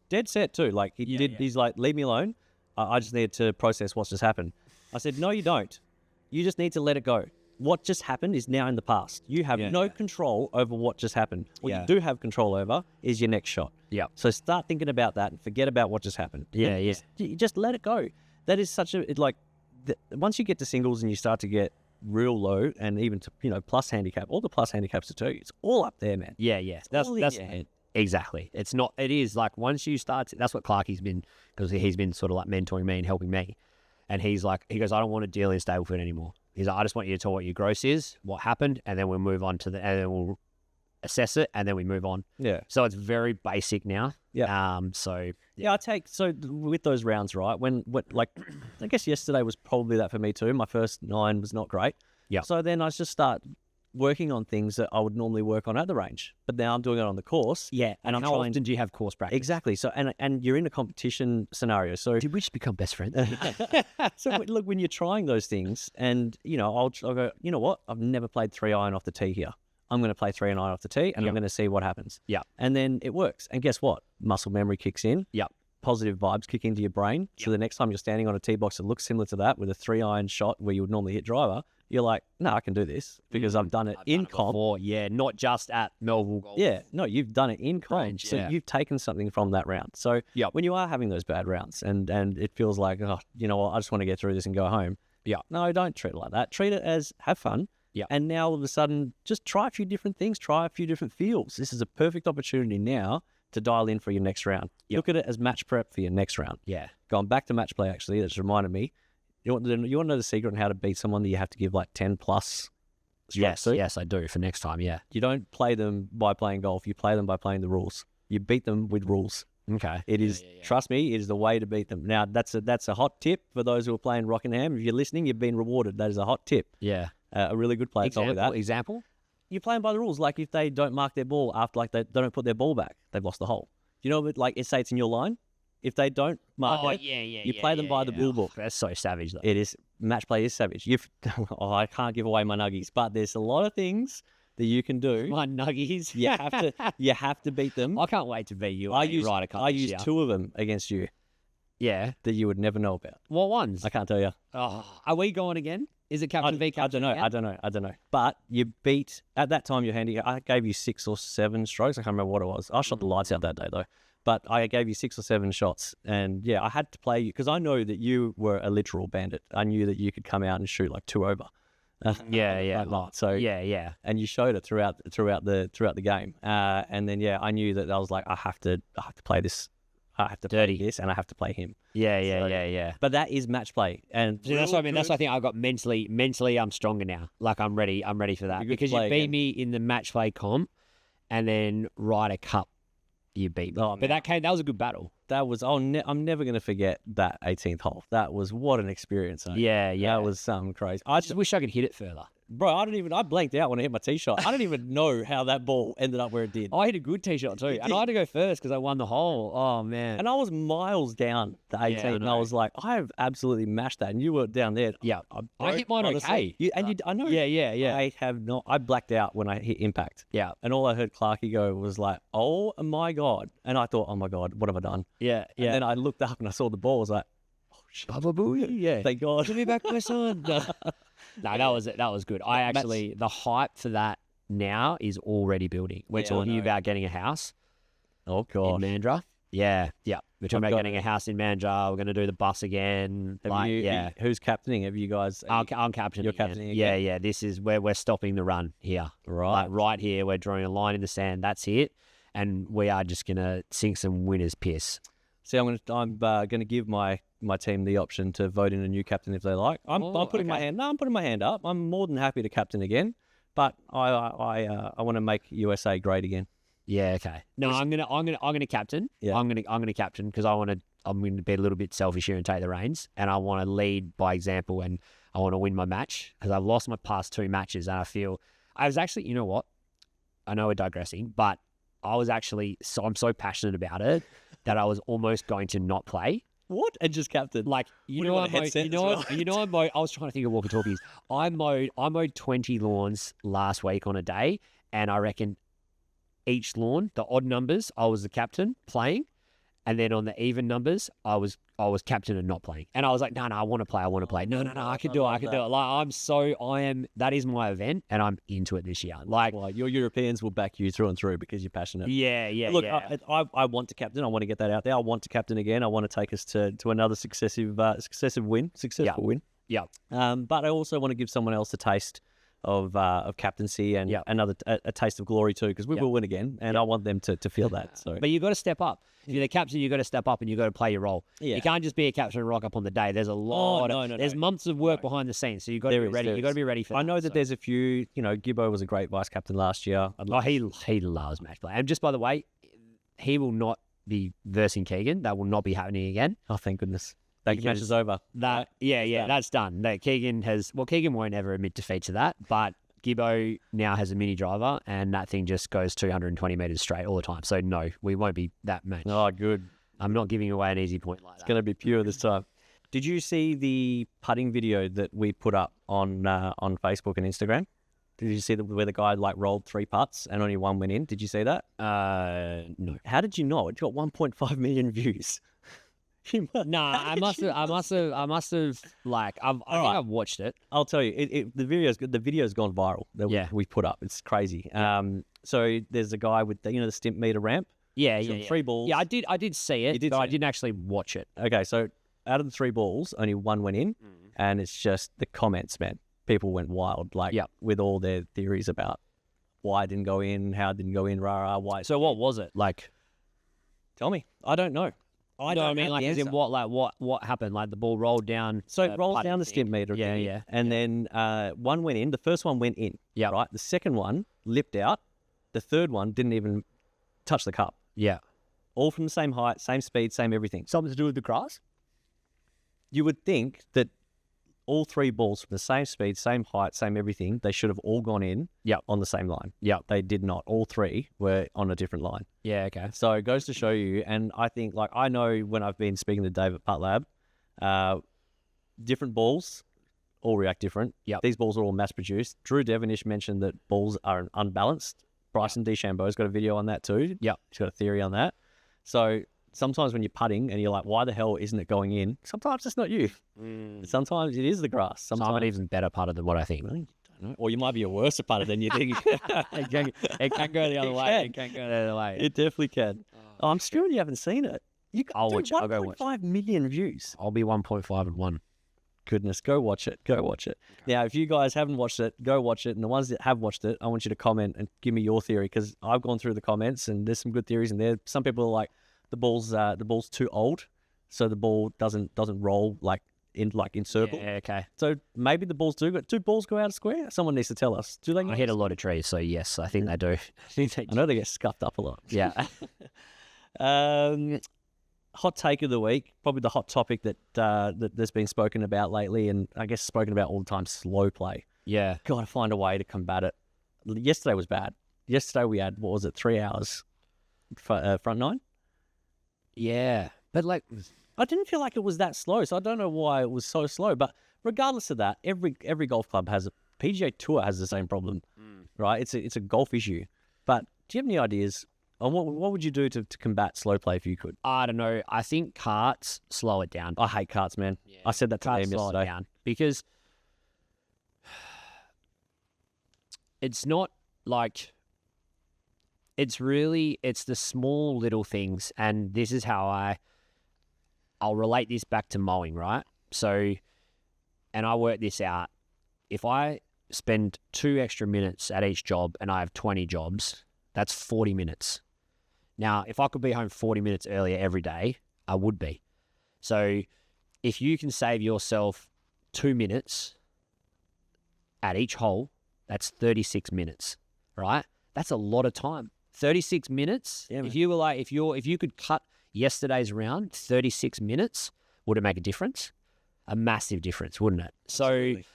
dead set too. He's like, leave me alone. I just need to process what's just happened. I said, no, you don't. You just need to let it go. What just happened is now in the past. You have no control over what just happened. What you do have control over is your next shot. Yeah. So start thinking about that and forget about what just happened. Yeah, You just let it go. That is such once you get to singles and you start to get real low and even to plus handicap, all the plus handicaps to 2, it's all up there, man. Yeah. That's exactly. It's not. It is once you start. That's what Clarky's been, because he's been sort of mentoring me and helping me. And he goes, I don't want to deal in Stableford anymore. He's like, I just want you to tell what your gross is, what happened, and then we'll move on and then we'll assess it, and then we move on. Yeah. So it's very basic now. Yeah. So with those rounds, right? When I guess yesterday was probably that for me too. My first 9 was not great. Yeah. So then I just start working on things that I would normally work on at the range, but now I'm doing it on the course. Yeah, and how often do you have course practice? Exactly. So and you're in a competition scenario. So did we just become best friends? So look, when you're trying those things, and I'll go, you know what? I've never played 3-iron off the tee here. I'm going to play 3-iron off the tee, and I'm going to see what happens. Yeah. And then it works. And guess what? Muscle memory kicks in. Yeah. Positive vibes kick into your brain. So the next time you're standing on a tee box that looks similar to that with a 3-iron shot where you would normally hit driver, you're like, no, I can do this because I've done it in comp. Before. Yeah, not just at Melville Golf. Yeah, no, you've done it in comp. Range, so yeah. you've taken something from that round. So when you are having those bad rounds and it feels like, oh, you know what, I just want to get through this and go home. Yeah. No, don't treat it like that. Treat it as have fun. Yeah. And now all of a sudden, just try a few different things, try a few different feels. This is a perfect opportunity now to dial in for your next round. Look at it as match prep for your next round. Yeah. Going back to match play, actually, that's reminded me. You want to know the secret on how to beat someone that you have to give like 10 plus strikes to? Yes, I do for next time. Yeah. You don't play them by playing golf. You play them by playing the rules. You beat them with rules. Okay. It is, trust me, it is the way to beat them. Now, that's a hot tip for those who are playing Rockingham. If you're listening, you've been rewarded. That is a hot tip. Yeah. A really good player told me that. Example? You play them by the rules. Like if they don't mark their ball after, like they don't put their ball back, they've lost the hole. You know, like say it's in your line. If they don't mark you play them by the rule book. That's so savage, though. It is. Match play is savage. I can't give away my nuggies, but there's a lot of things that you can do. My nuggies. You have to beat them. I can't wait to beat you. I used 2 of them against you. Yeah. That you would never know about. What ones? I can't tell you. Oh, are we going again? Is it Captain V? Captain I don't know. But you beat, at that time, your handicap, I gave you 6 or 7 strokes. I can't remember what it was. I shot the lights out that day, though. But I gave you 6 or 7 shots. And yeah, I had to play you because I know that you were a literal bandit. I knew that you could come out and shoot like 2 over. Yeah. So yeah. And you showed it throughout the game. And then I knew that I was like, I have to play this. I have to play this, and I have to play him. Yeah. But that is match play, and so that's what I mean. That's what I think I got mentally. Mentally, I'm stronger now. Like I'm ready. I'm ready for that because you beat me in the match play comp, and then Ryder Cup, you beat me. Oh, but that was a good battle. That was. I'm never going to forget that 18th hole. That was what an experience. Eh? Yeah. That was something crazy. I just wish I could hit it further. Bro, I blanked out when I hit my tee shot. I don't even know how that ball ended up where it did. I hit a good tee shot too, and I had to go first because I won the hole. Oh man! And I was miles down the 18th, and I was like, I have absolutely mashed that, and you were down there. Yeah, I hit mine okay. I know. Yeah. I have not. I blacked out when I hit impact. Yeah, and all I heard Clarky go was like, "Oh my god!" And I thought, "Oh my god, what have I done?" Yeah. And then I looked up and I saw the ball. I was like, "Oh shit, Baba Booey!" Yeah, thank God. Give me back my son. No, that was good. I actually, the hype for that now is already building. We're talking about getting a house. Oh, God. In Mandurah. Yeah. We're talking about getting a house in Mandurah. We're going to do the bus again. Who's captaining? Have you guys? I'm captaining. You're captaining again? Yeah. This is where we're stopping the run here. Right. Right here. We're drawing a line in the sand. That's it. And we are just going to sink some winners' piss. See, I'm gonna give my team the option to vote in a new captain if they like. I'm putting my hand. No, I'm putting my hand up. I'm more than happy to captain again, but I want to make USA great again. Yeah. Okay. No, I'm gonna captain. Yeah. I'm gonna captain because I'm gonna be a little bit selfish here and take the reins, and I want to lead by example, and I want to win my match because I've lost my past 2 matches, and I feel I was actually, you know what? I know we're digressing, but I was actually I'm so passionate about it that I was almost going to not play. What? And just captain? Like, I was trying to think of walkie-talkies. I mowed 20 lawns last week on a day, and I reckon each lawn, the odd numbers, I was the captain playing, and then on the even numbers, I was captain and not playing. And I was like, no, I want to play. No, I can do it. Like, that is my event, and I'm into it this year. Like, well, your Europeans will back you through and through because you're passionate. Yeah. Look, I want to captain. I want to get that out there. I want to captain again. I want to take us to another successful win. Yeah. But I also want to give someone else a taste of captaincy and a taste of glory too, because we will win again, and I want them to feel that. So, but you got to step up. If you're the captain, you got to step up and you got to play your role. Yeah. You can't just be a captain and rock up on the day. There's a lot. There's months of work behind the scenes, so you got to be ready. You got to be ready for that. I know that there's a few. Gibbo was a great vice captain last year. He loves match play. And just by the way, he will not be versing Keegan. That will not be happening again. Oh, thank goodness. That match is over. That's done. Keegan won't ever admit defeat to that, but Gibbo now has a mini driver, and that thing just goes 220 meters straight all the time. So no, we won't be that much. Oh, good. I'm not giving away an easy point like that. It's going to be pure this time. Did you see the putting video that we put up on Facebook and Instagram? Did you see where the guy like rolled 3 putts and only one went in? Did you see that? No. How did you know? It got 1.5 million views. I must have like I think I've watched it. I'll tell you, the video's gone viral that we put up. It's crazy. So there's a guy with the stimp meter ramp. Yeah, so 3 balls. Yeah, I did see it, but I didn't actually watch it. Okay, so out of the 3 balls, only one went in, and it's just the comments, man. People went wild, like with all their theories about why it didn't go in, how it didn't go in, why. So what was it like? Tell me, I don't know. I don't mean like as in what happened? Like the ball rolled down. So it rolls down the stimp meter. And then one went in. The first one went in. Yeah. Right. The second one lipped out. The third one didn't even touch the cup. Yeah. All from the same height, same speed, same everything. Something to do with the grass? You would think that all 3 balls from the same speed, same height, same everything, they should have all gone in on the same line. Yeah. They did not. All 3 were on a different line. Yeah, okay. So it goes to show you, and I think, like, I know when I've been speaking to Dave at Putt Lab, different balls all react different. Yeah. These balls are all mass-produced. Drew Devonish mentioned that balls are unbalanced. Bryson DeChambeau's got a video on that too. Yeah. He's got a theory on that. So sometimes when you're putting and you're like, why the hell isn't it going in? Sometimes it's not you. Sometimes it is the grass. Sometimes I'm an even better putter than what I think. Really? Don't know. Or you might be a worse putter than you think. It can go the other way. It can go the other way. It definitely can. Oh, I'm sure you haven't seen it. I'll watch it. I'll go watch it. 1.5 million views. I'll be 1.5 and 1. Goodness, go watch it. Go watch it. Okay. Now, if you guys haven't watched it, go watch it. And the ones that have watched it, I want you to comment and give me your theory, because I've gone through the comments and there's some good theories in there. Some people are like, the ball's too old, so the ball doesn't roll in circle. Yeah, okay. So maybe the balls do balls go out of square? Someone needs to tell us. Do they? I hit a lot of trees, so yes, I think they do. I know they get scuffed up a lot. Yeah. Hot take of the week, probably the hot topic that's been spoken about lately, and I guess spoken about all the time, slow play. Yeah. Got to find a way to combat it. Yesterday was bad. Yesterday we had, 3 hours front nine? Yeah. But I didn't feel like it was that slow, so I don't know why it was so slow. But regardless of that, every golf club has PGA Tour has the same problem, right? It's a golf issue. But do you have any ideas on what would you do to combat slow play if you could? I don't know. I think carts slow it down. I hate carts, man. Yeah. I said that to them yesterday. Down because it's not like it's the small little things, and this is how I'll relate this back to mowing, right? So, and I work this out. If I spend 2 extra minutes at each job and I have 20 jobs, that's 40 minutes. Now, if I could be home 40 minutes earlier every day, I would be. So if you can save yourself 2 minutes at each hole, that's 36 minutes, right? That's a lot of time. 36 minutes. Yeah, if you were if you could cut yesterday's round, 36 minutes, would it make a difference? A massive difference, wouldn't it? So absolutely.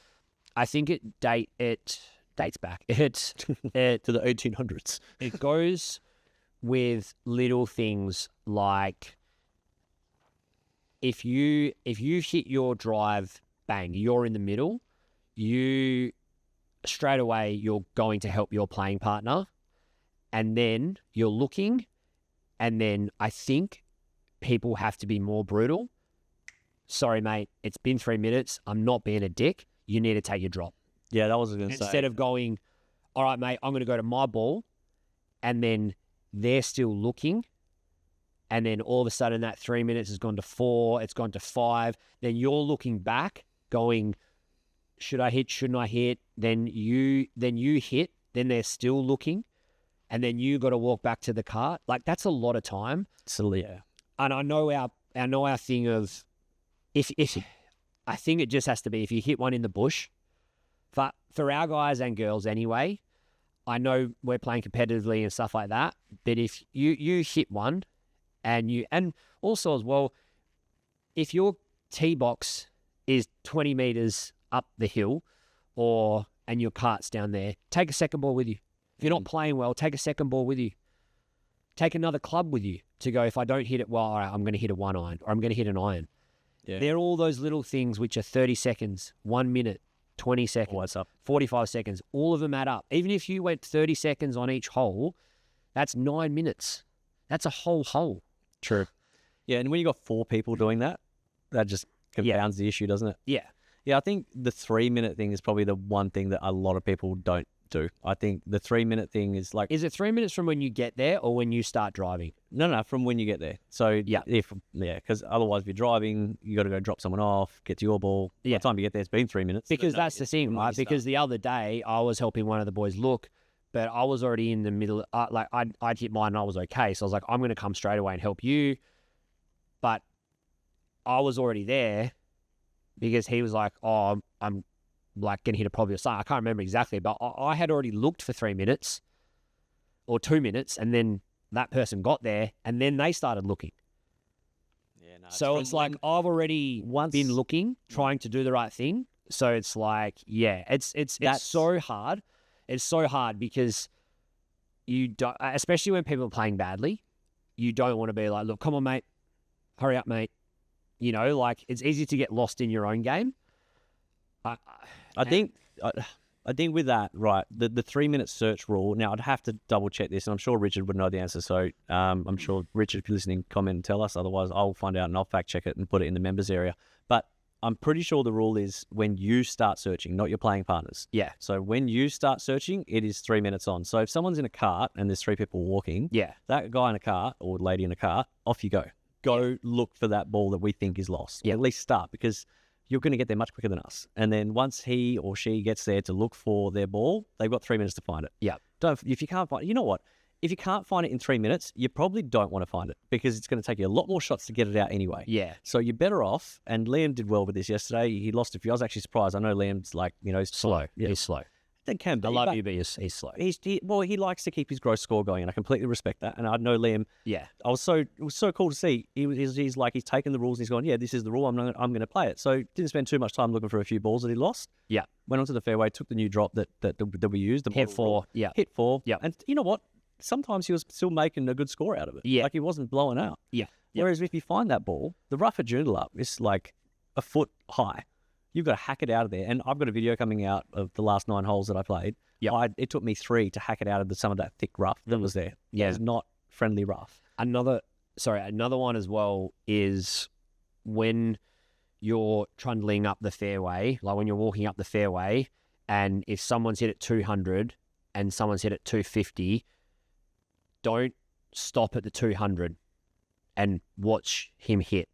I think it dates back. It to the 1800s. It goes with little things like if you hit your drive, bang, you're in the middle, you straight away you're going to help your playing partner, and then you're looking, and then I think people have to be more brutal. Sorry, mate, it's been 3 minutes. I'm not being a dick. You need to take your drop. Yeah, that was going to say. Instead of going, all right, mate, I'm going to go to my ball, and then they're still looking, and then all of a sudden that 3 minutes has gone to 4, it's gone to 5. Then you're looking back, going, should I hit? Shouldn't I hit? Then you hit. Then they're still looking, and then you got to walk back to the cart. That's a lot of time. So yeah, and I know our thing of if I think it just has to be if you hit one in the bush. For our guys and girls anyway, I know we're playing competitively and stuff like that, but if you hit one and also as well, if your tee box is 20 meters up the hill or and your cart's down there, take a second ball with you. If you're not playing well, take a second ball with you. Take another club with you to go, if I don't hit it well, all right, I'm going to hit a 1 iron or I'm going to hit an iron. Yeah. They're all those little things which are 30 seconds, 1 minute, 20 seconds, What's up? 45 seconds. All of them add up. Even if you went 30 seconds on each hole, that's 9 minutes. That's a whole hole. True. Yeah, and when you got 4 people doing that, that just confounds the issue, doesn't it? Yeah. Yeah, I think the 3-minute thing is probably the one thing that a lot of people don't do. I think the 3-minute thing is like... Is it 3 minutes from when you get there or when you start driving? No, from when you get there. So, because otherwise if you're driving, you got to go drop someone off, get to your ball. By the time you get there, it's been 3 minutes. Because that's the thing, right? Because the other day, I was helping one of the boys look, but I was already in the middle. I'd hit mine and I was okay. So I was like, I'm going to come straight away and help you. But I was already there because he was like, oh, I'm like going to hit a probably or something. I can't remember exactly, but I had already looked for 3 minutes or 2 minutes, and then that person got there and then they started looking. Yeah, no, so it's like I've already been looking, trying to do the right thing. So it's like, yeah, it's so hard. It's so hard because you don't, especially when people are playing badly, you don't want to be like, look, come on, mate, hurry up, mate. You know, like it's easy to get lost in your own game. I think with that, right, the 3-minute search rule, now I'd have to double check this, and I'm sure Richard would know the answer. So I'm sure, Richard, if you're listening, comment and tell us. Otherwise, I'll find out and I'll fact check it and put it in the members area. But I'm pretty sure the rule is when you start searching, not your playing partners. Yeah. So when you start searching, it is 3 minutes on. So if someone's in a cart and there's 3 people walking, that guy in a cart or lady in a cart, off you go. Go look for that ball that we think is lost. At least start, because you're going to get there much quicker than us. And then once he or she gets there to look for their ball, they've got 3 minutes to find it. Yeah. If you can't find it, you know what? If you can't find it in 3 minutes, you probably don't want to find it, because it's going to take you a lot more shots to get it out anyway. Yeah. So you're better off, and Liam did well with this yesterday. He lost a few. I was actually surprised. I know Liam's like, slow. Yeah. He's slow. That can be. I love you, but he's slow. He likes to keep his gross score going, and I completely respect that. And I know Liam. Yeah. It was so cool to see. He's taken the rules and he's gone, yeah, this is the rule. I'm going to play it. So didn't spend too much time looking for a few balls that he lost. Yeah. Went onto the fairway, took the new drop that we used. The hit 4. Yeah. Hit 4. Yeah. And you know what? Sometimes he was still making a good score out of it. Yeah. Like he wasn't blowing out. Yeah. Whereas if you find that ball, the rough at Joondalup is like a foot high. You've got to hack it out of there. And I've got a video coming out of the last 9 holes that I played. Yeah, it took me 3 to hack it out of some of that thick rough that was there. Yeah, it was not friendly rough. Another one as well is when you're trundling up the fairway, like when you're walking up the fairway, and if someone's hit at 200 and someone's hit at 250, don't stop at the 200 and watch him hit.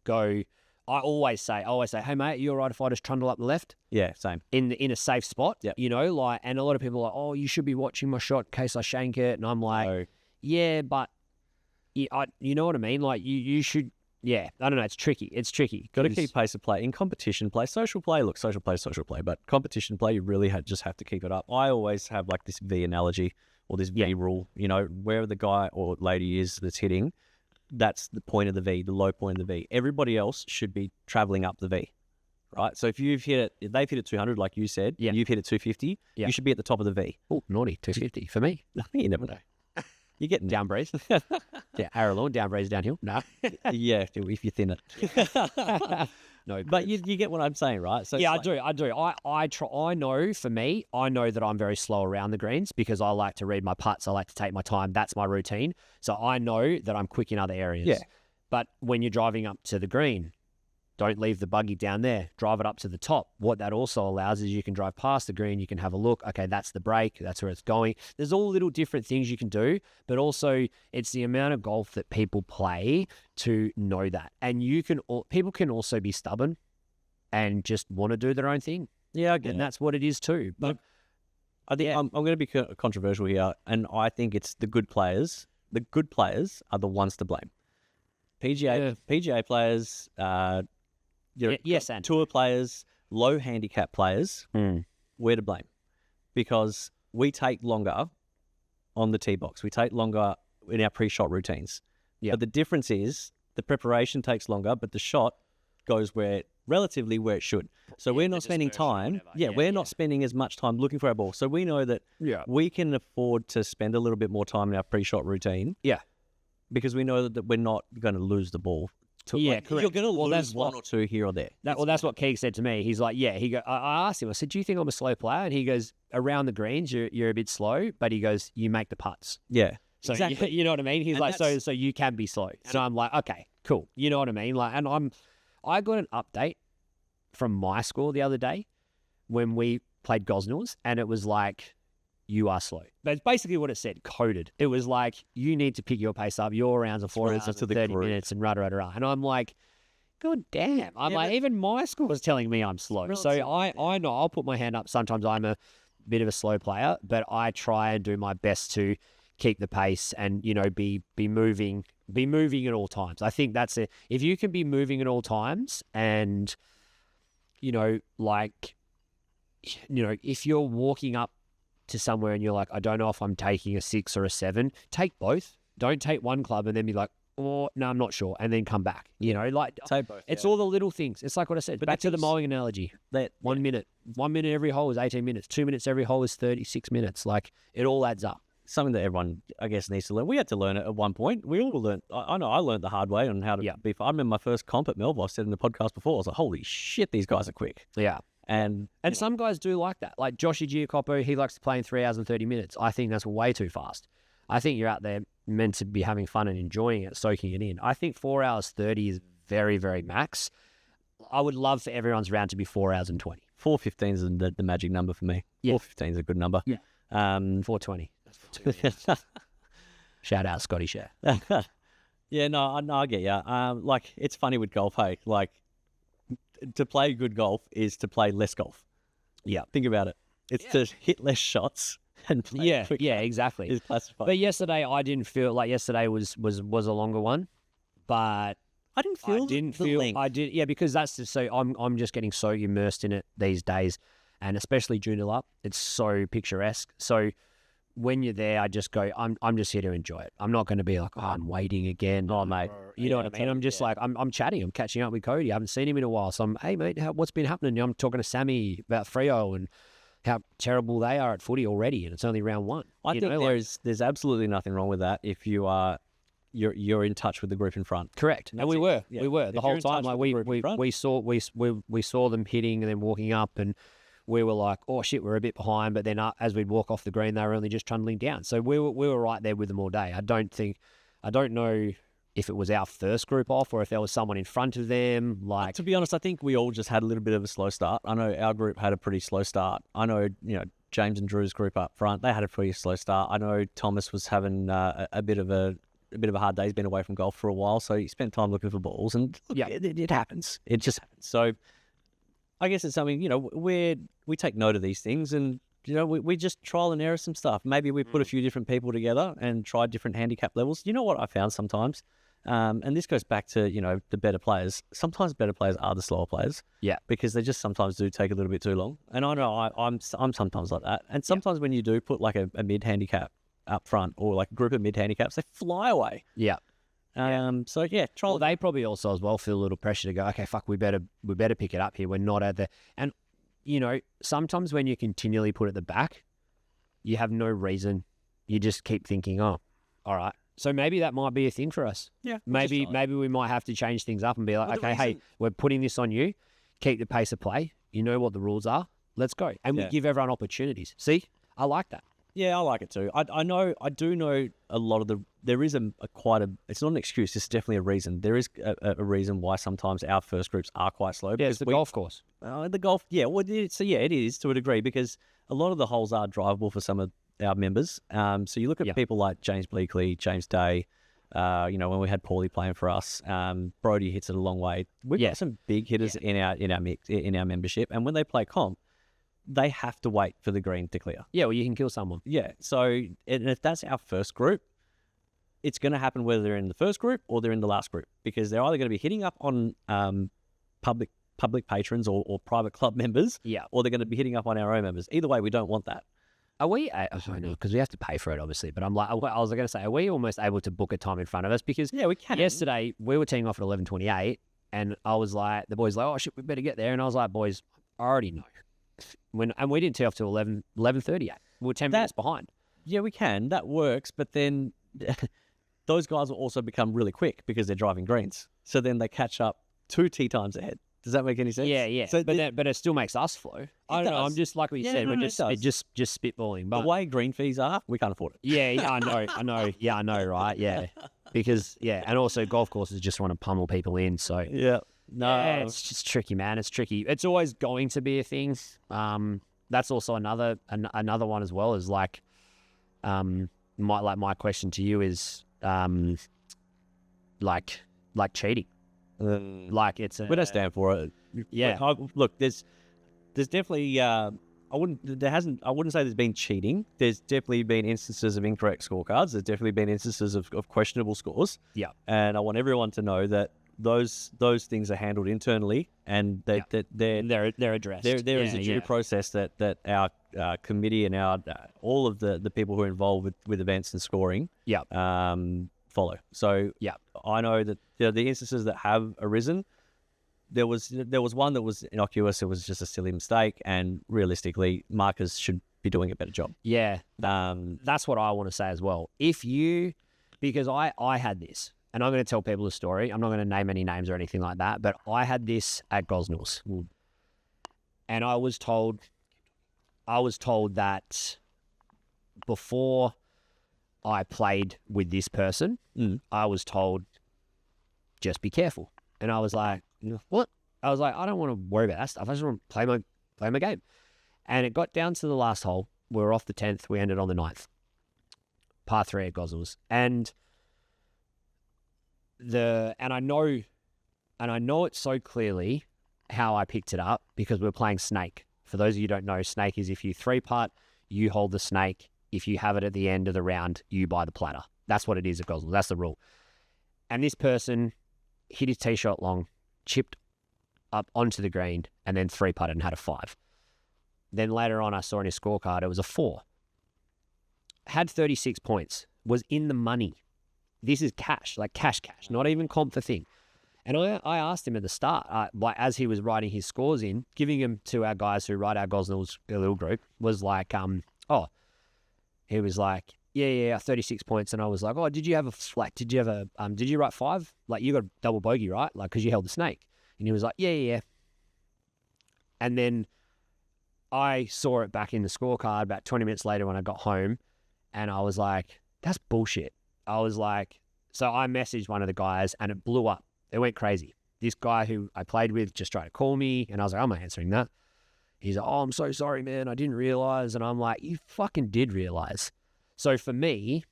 Go. I always say, hey mate, you all right if I just trundle up the left? Yeah, same. In a safe spot, you know, like, and a lot of people are like, oh, you should be watching my shot in case I shank it, and I'm like, yeah, but you know what I mean? Like, you should, I don't know, it's tricky. Got to keep pace of play in competition play, social play. Look, social play, but competition play, you really just have to keep it up. I always have like this V analogy or this V rule. You know, where the guy or lady is that's hitting, that's the point of the V, the low point of the V. Everybody else should be traveling up the V, right? So if they've hit it 200, like you said, you've hit it 250, you should be at the top of the V. Oh, naughty, 250 for me. You never know. You're getting down breeze. Arrow lawn, down breeze, downhill. No. Yeah, if you thin it. No, but you get what I'm saying, right? So yeah, I do. I know, for me, I know that I'm very slow around the greens because I like to read my putts. I like to take my time. That's my routine. So I know that I'm quick in other areas. Yeah. But when you're driving up to the green, don't leave the buggy down there. Drive it up to the top. What that also allows is you can drive past the green. You can have a look. Okay, that's the break. That's where it's going. There's all little different things you can do, but also it's the amount of golf that people play to know that. And people can also be stubborn and just want to do their own thing. Yeah, I get it. That's what it is too. But I think I'm going to be controversial here, and I think it's the good players. The good players are the ones to blame. PGA players, yes, and tour players, low handicap players, we're to blame because we take longer on the tee box. We take longer in our pre-shot routines. Yeah. But the difference is the preparation takes longer, but the shot goes where relatively where it should. So we're not spending time. We're not spending as much time looking for our ball. So we know that we can afford to spend a little bit more time in our pre-shot routine. Yeah. Because we know that we're not going to lose the ball. Correct. You're going to lose one or two here or there. That's what Keeg said to me. He's like, I asked him, I said, do you think I'm a slow player? And he goes, around the greens, you're a bit slow, but he goes, you make the putts. Yeah. So exactly. You know what I mean? He's And like, so you can be slow. And I'm like, okay, cool. You know what I mean? Like, and I got an update from my score the other day when we played Gosnells, and it was like, you are slow. That's basically what it said, coded. It was like, you need to pick your pace up. Your rounds are 4 hours and 30 minutes and rah. And I'm like, God damn. I'm like, even my score is telling me I'm slow. So I know I'll put my hand up. Sometimes I'm a bit of a slow player, but I try and do my best to keep the pace and, you know, be moving at all times. I think that's it. If you can be moving at all times and, you know, like, you know, if you're walking up to somewhere and you're like, I don't know if I'm taking a 6 or a 7, take both. Don't take one club and then be like, oh, no, I'm not sure, and then come back. You know, like, take both. It's all the little things. It's like what I said. But back to the mowing analogy. That 1 minute. 1 minute every hole is 18 minutes. 2 minutes every hole is 36 minutes. Like, it all adds up. Something that everyone, I guess, needs to learn. We had to learn it at one point. We all learned. I know I learned the hard way on how to be. I remember my first comp at Melbourne. I said in the podcast before, I was like, holy shit, these guys are quick. Yeah. And some guys do like that. Like Joshy Giacopo, he likes to play in 3 hours and 30 minutes. I think that's way too fast. I think you're out there meant to be having fun and enjoying it, soaking it in. I think 4 hours 30 is very, very max. I would love for everyone's round to be 4 hours and 20. 4:15 is the magic number for me. Yeah. 4:15 is a good number. Yeah. 4:20. Shout out Scotty Share. Yeah, no, I get you. Like, it's funny with golf, hey. Like, to play good golf is to play less golf. Yeah. Think about it. It's to hit less shots and play quicker. Yeah, exactly. Is classified. But yesterday, I didn't feel like yesterday was a longer one, but I didn't feel the length. I did, because that's just so I'm just getting so immersed in it these days, and especially Joondalup up, it's so picturesque. So when you're there, I just go, I'm just here to enjoy it. I'm not going to be like, oh, I'm waiting again. Oh, mate. You know what I mean? I'm just like, I'm chatting. I'm catching up with Cody. I haven't seen him in a while. So I'm, hey, mate, what's been happening? I'm talking to Sammy about Freo and how terrible they are at footy already, and it's only round 1. I think there's absolutely nothing wrong with that if you are you're in touch with the group in front. Correct. And we were the whole time. Like we saw them hitting and then walking up, and we were like, oh shit, we're a bit behind. But then as we'd walk off the green, they were only just trundling down. So we were right there with them all day. I don't know if it was our first group off or if there was someone in front of them. Like, to be honest, I think we all just had a little bit of a slow start. I know our group had a pretty slow start. I know, James and Drew's group up front, they had a pretty slow start. I know Thomas was having a bit of a hard day. He's been away from golf for a while, so he spent time looking for balls, and it happens. It just happens. So I guess it's something, we take note of these things, and we just trial and error some stuff. Maybe we put a few different people together and try different handicap levels. You know what I found sometimes? And this goes back to, the better players. Sometimes better players are the slower players. Yeah. Because they just sometimes do take a little bit too long. And I know I'm sometimes like that. And sometimes when you do put like a mid handicap up front or like a group of mid handicaps, they fly away. Yeah. So trial. Well, they probably also as well feel a little pressure to go, okay, fuck, we better pick it up here. We're not at the, and sometimes when you continually put it at the back, you have no reason. You just keep thinking, oh, all right. So maybe that might be a thing for us. Yeah. Maybe we might have to change things up and be like, okay, hey, we're putting this on you. Keep the pace of play. You know what the rules are. Let's go. And we give everyone opportunities. See, I like that. Yeah, I like it too. I do know a lot of there is it's not an excuse, it's definitely a reason. There is a reason why sometimes our first groups are quite slow. Yeah, it's the golf course. The golf, it is to a degree, because a lot of the holes are drivable for some of our members. So you look at people like James Bleakley, James Day, when we had Paulie playing for us, Brody hits it a long way. We've got some big hitters in our membership, and when they play comp, they have to wait for the green to clear. Yeah, well, you can kill someone. Yeah, so and if that's our first group, it's going to happen whether they're in the first group or they're in the last group, because they're either going to be hitting up on public patrons or private club members, or they're going to be hitting up on our own members. Either way, we don't want that. Are we? I don't know, because we have to pay for it, obviously. But I was going to say, are we almost able to book a time in front of us? Because we can. Yesterday we were teeing off at 11:28. And I was like, the boys like, oh shit, we better get there. And I was like, boys, I already know. And we didn't tee off till 11:38. We were 10 minutes behind. Yeah, we can. That works. But then those guys will also become really quick because they're driving greens. So then they catch up 2 tee times ahead. Does that make any sense? Yeah. So but it still makes us flow. I don't know. I'm just like what you said. We're just spitballing. But the way green fees are, we can't afford it. Yeah, I know. Yeah, I know, right? Yeah, because and also golf courses just want to pummel people in. So it's just tricky, man. It's tricky. It's always going to be a thing. That's also another one as well. Is like, my question to you is, like cheating. Like it's we don't stand for it. Yeah. Look, there's definitely I wouldn't say there's been cheating. There's definitely been instances of incorrect scorecards. There's definitely been instances of questionable scores. Yeah. And I want everyone to know that those things are handled internally, and they're addressed. There is a due process that our committee and our all of the people who are involved with events and scoring follow. So I know that the instances that have arisen, there was one that was innocuous. It was just a silly mistake, and realistically, markers should be doing a better job. Yeah, that's what I want to say as well. Because I had this, and I'm going to tell people a story. I'm not going to name any names or anything like that, but I had this at Gosnells, and I was told that before I played with this person, I was told, just be careful. And I was like, what? I was like, I don't want to worry about that stuff. I just want to play my game. And it got down to the last hole. We were off the 10th. We ended on the 9th. Par 3 at Gosnells. And I know it so clearly how I picked it up because we were playing snake. For those of you who don't know, snake is if you 3-putt, you hold the snake. If you have it at the end of the round, you buy the platter. That's what it is at Gosnells. That's the rule. And this person hit his tee shot long, chipped up onto the green, and then 3-putted and had a 5. Then later on, I saw on his scorecard, it was a 4. Had 36 points, was in the money. This is cash, like cash, not even comp for thing. And I asked him at the start, as he was writing his scores in, giving them to our guys who write our Gosnells little group, was like, he was like, yeah, 36 points. And I was like, oh, did you write 5? Like, you got a double bogey, right? Like, because you held the snake. And he was like, yeah. And then I saw it back in the scorecard about 20 minutes later when I got home. And I was like, that's bullshit. I was like, so I messaged one of the guys and it blew up. It went crazy. This guy who I played with just tried to call me. And I was like, I'm not answering that. He's like, oh, I'm so sorry, man. I didn't realize. And I'm like, you fucking did realize. So for me,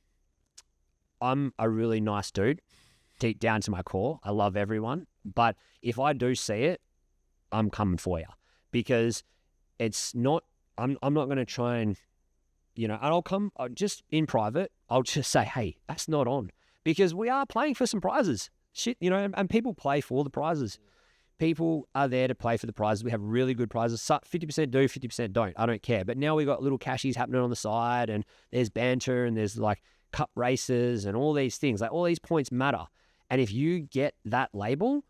I'm a really nice dude, deep down to my core. I love everyone. But if I do see it, I'm coming for you because it's not, I'm not going to try and, and I'll come just in private. I'll just say, hey, that's not on because we are playing for some prizes. Shit, and people play for the prizes. People are there to play for the prizes. We have really good prizes. 50% do, 50% don't. I don't care. But now we've got little cashies happening on the side and there's banter and there's like cup races and all these things. Like all these points matter. And if you get that label,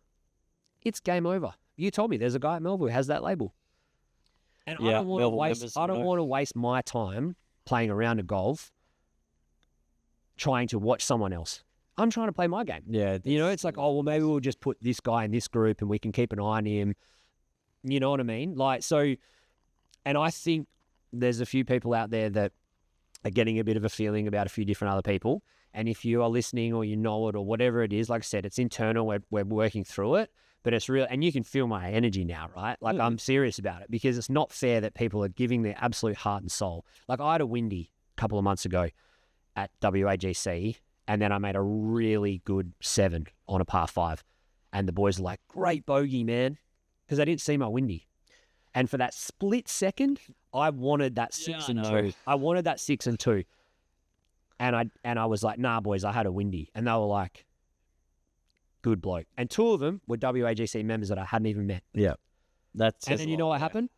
it's game over. You told me there's a guy at Melville who has that label. And I don't want to waste my time playing a round of golf trying to watch someone else. I'm trying to play my game. Yeah. It's like, oh, well, maybe we'll just put this guy in this group and we can keep an eye on him. You know what I mean? Like, so, and I think there's a few people out there that are getting a bit of a feeling about a few different other people. And if you are listening or you know it or whatever it is, like I said, it's internal. We're working through it, but it's real. And you can feel my energy now, right? Like I'm serious about it because it's not fair that people are giving their absolute heart and soul. Like I had a windy a couple of months ago at WAGC. And then I made a really good 7 on a par 5. And the boys are like, great bogey, man. Because they didn't see my windy. And for that split second, I wanted that 6 and 2. I wanted that 6 and 2. And I was like, nah, boys, I had a windy. And they were like, good bloke. And 2 of them were WAGC members that I hadn't even met. Yeah. And then you know what happened?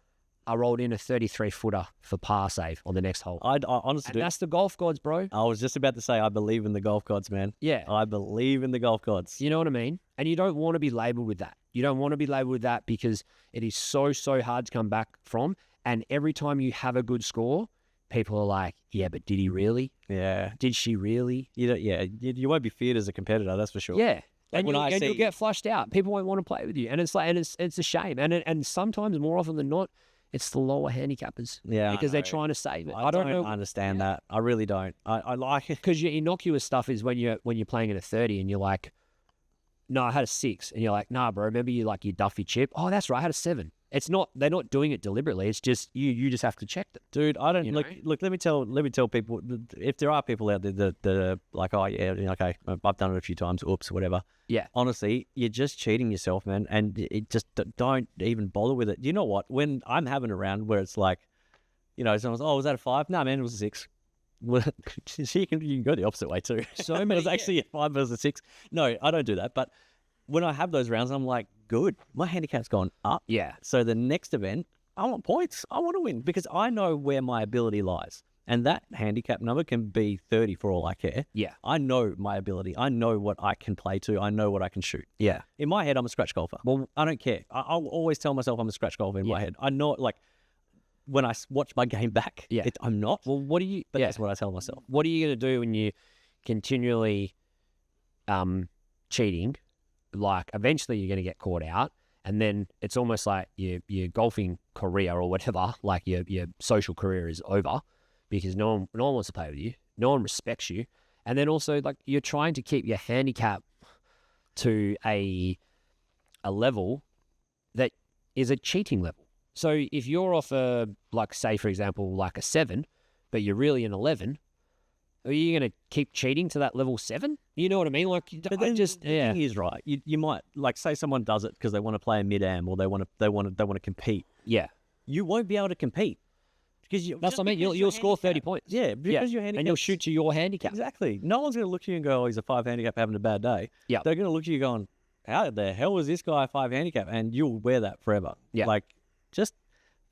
I rolled in a 33-footer for par save on the next hole. I honestly do. That's the golf gods, bro. I was just about to say, I believe in the golf gods, man. Yeah. I believe in the golf gods. You know what I mean? And you don't want to be labelled with that. You don't want to be labelled with that because it is so hard to come back from. And every time you have a good score, people are like, yeah, but did he really? Yeah. Did she really? You won't be feared as a competitor, that's for sure. Yeah. Like And you'll get flushed out. People won't want to play with you. And it's like, and it's a shame. And sometimes, more often than not, it's the lower handicappers. Yeah. Because they're trying to save it. I don't understand that. I really don't. I like it. Because your innocuous stuff is when you're playing at a 30 and you're like, no, I had a 6. And you're like, nah, bro, remember you Duffy chip? Oh, that's right, I had a 7. It's not, they're not doing it deliberately. It's just you just have to check them. Dude, I don't look, let me tell people, if there are people out there that are like, oh yeah, okay, I've done it a few times, oops, whatever. Yeah. Honestly, you're just cheating yourself, man. And it just don't even bother with it. You know what? When I'm having a round where it's like, someone's, oh, was that a 5? No, man, it was a 6. Well, you can go the opposite way too. So many, it was actually a 5 versus a 6. No, I don't do that. But when I have those rounds, I'm like, good, my handicap's gone up. Yeah. So the next event, I want points. I want to win because I know where my ability lies. And that handicap number can be 30 for all I care. Yeah. I know my ability. I know what I can play to. I know what I can shoot. Yeah. In my head, I'm a scratch golfer. Well, I don't care. I'll always tell myself I'm a scratch golfer in my head. I know, like, when I watch my game back, I'm not. Well, what do you... But that's what I tell myself. What are you going to do when you continually cheating? Like, eventually you're going to get caught out, and then it's almost like your golfing career or whatever, like your social career is over because no one wants to play with you. No one respects you. And then also, like, you're trying to keep your handicap to a level that is a cheating level. So if you're off say, for example, like a 7, but you're really an 11, are you going to keep cheating to that level 7? You know what I mean? Like, but then the thing is, right, you might, like, say someone does it because they want to play a mid-am or they want to compete. Yeah. You won't be able to compete. Because that's what I mean. You'll score 30 points. Yeah, because your handicap. And you'll shoot to your handicap. Exactly. No one's going to look at you and go, oh, he's a 5 handicap having a bad day. Yeah. They're going to look at you going, how the hell is this guy a 5 handicap? And you'll wear that forever. Yeah. Like, just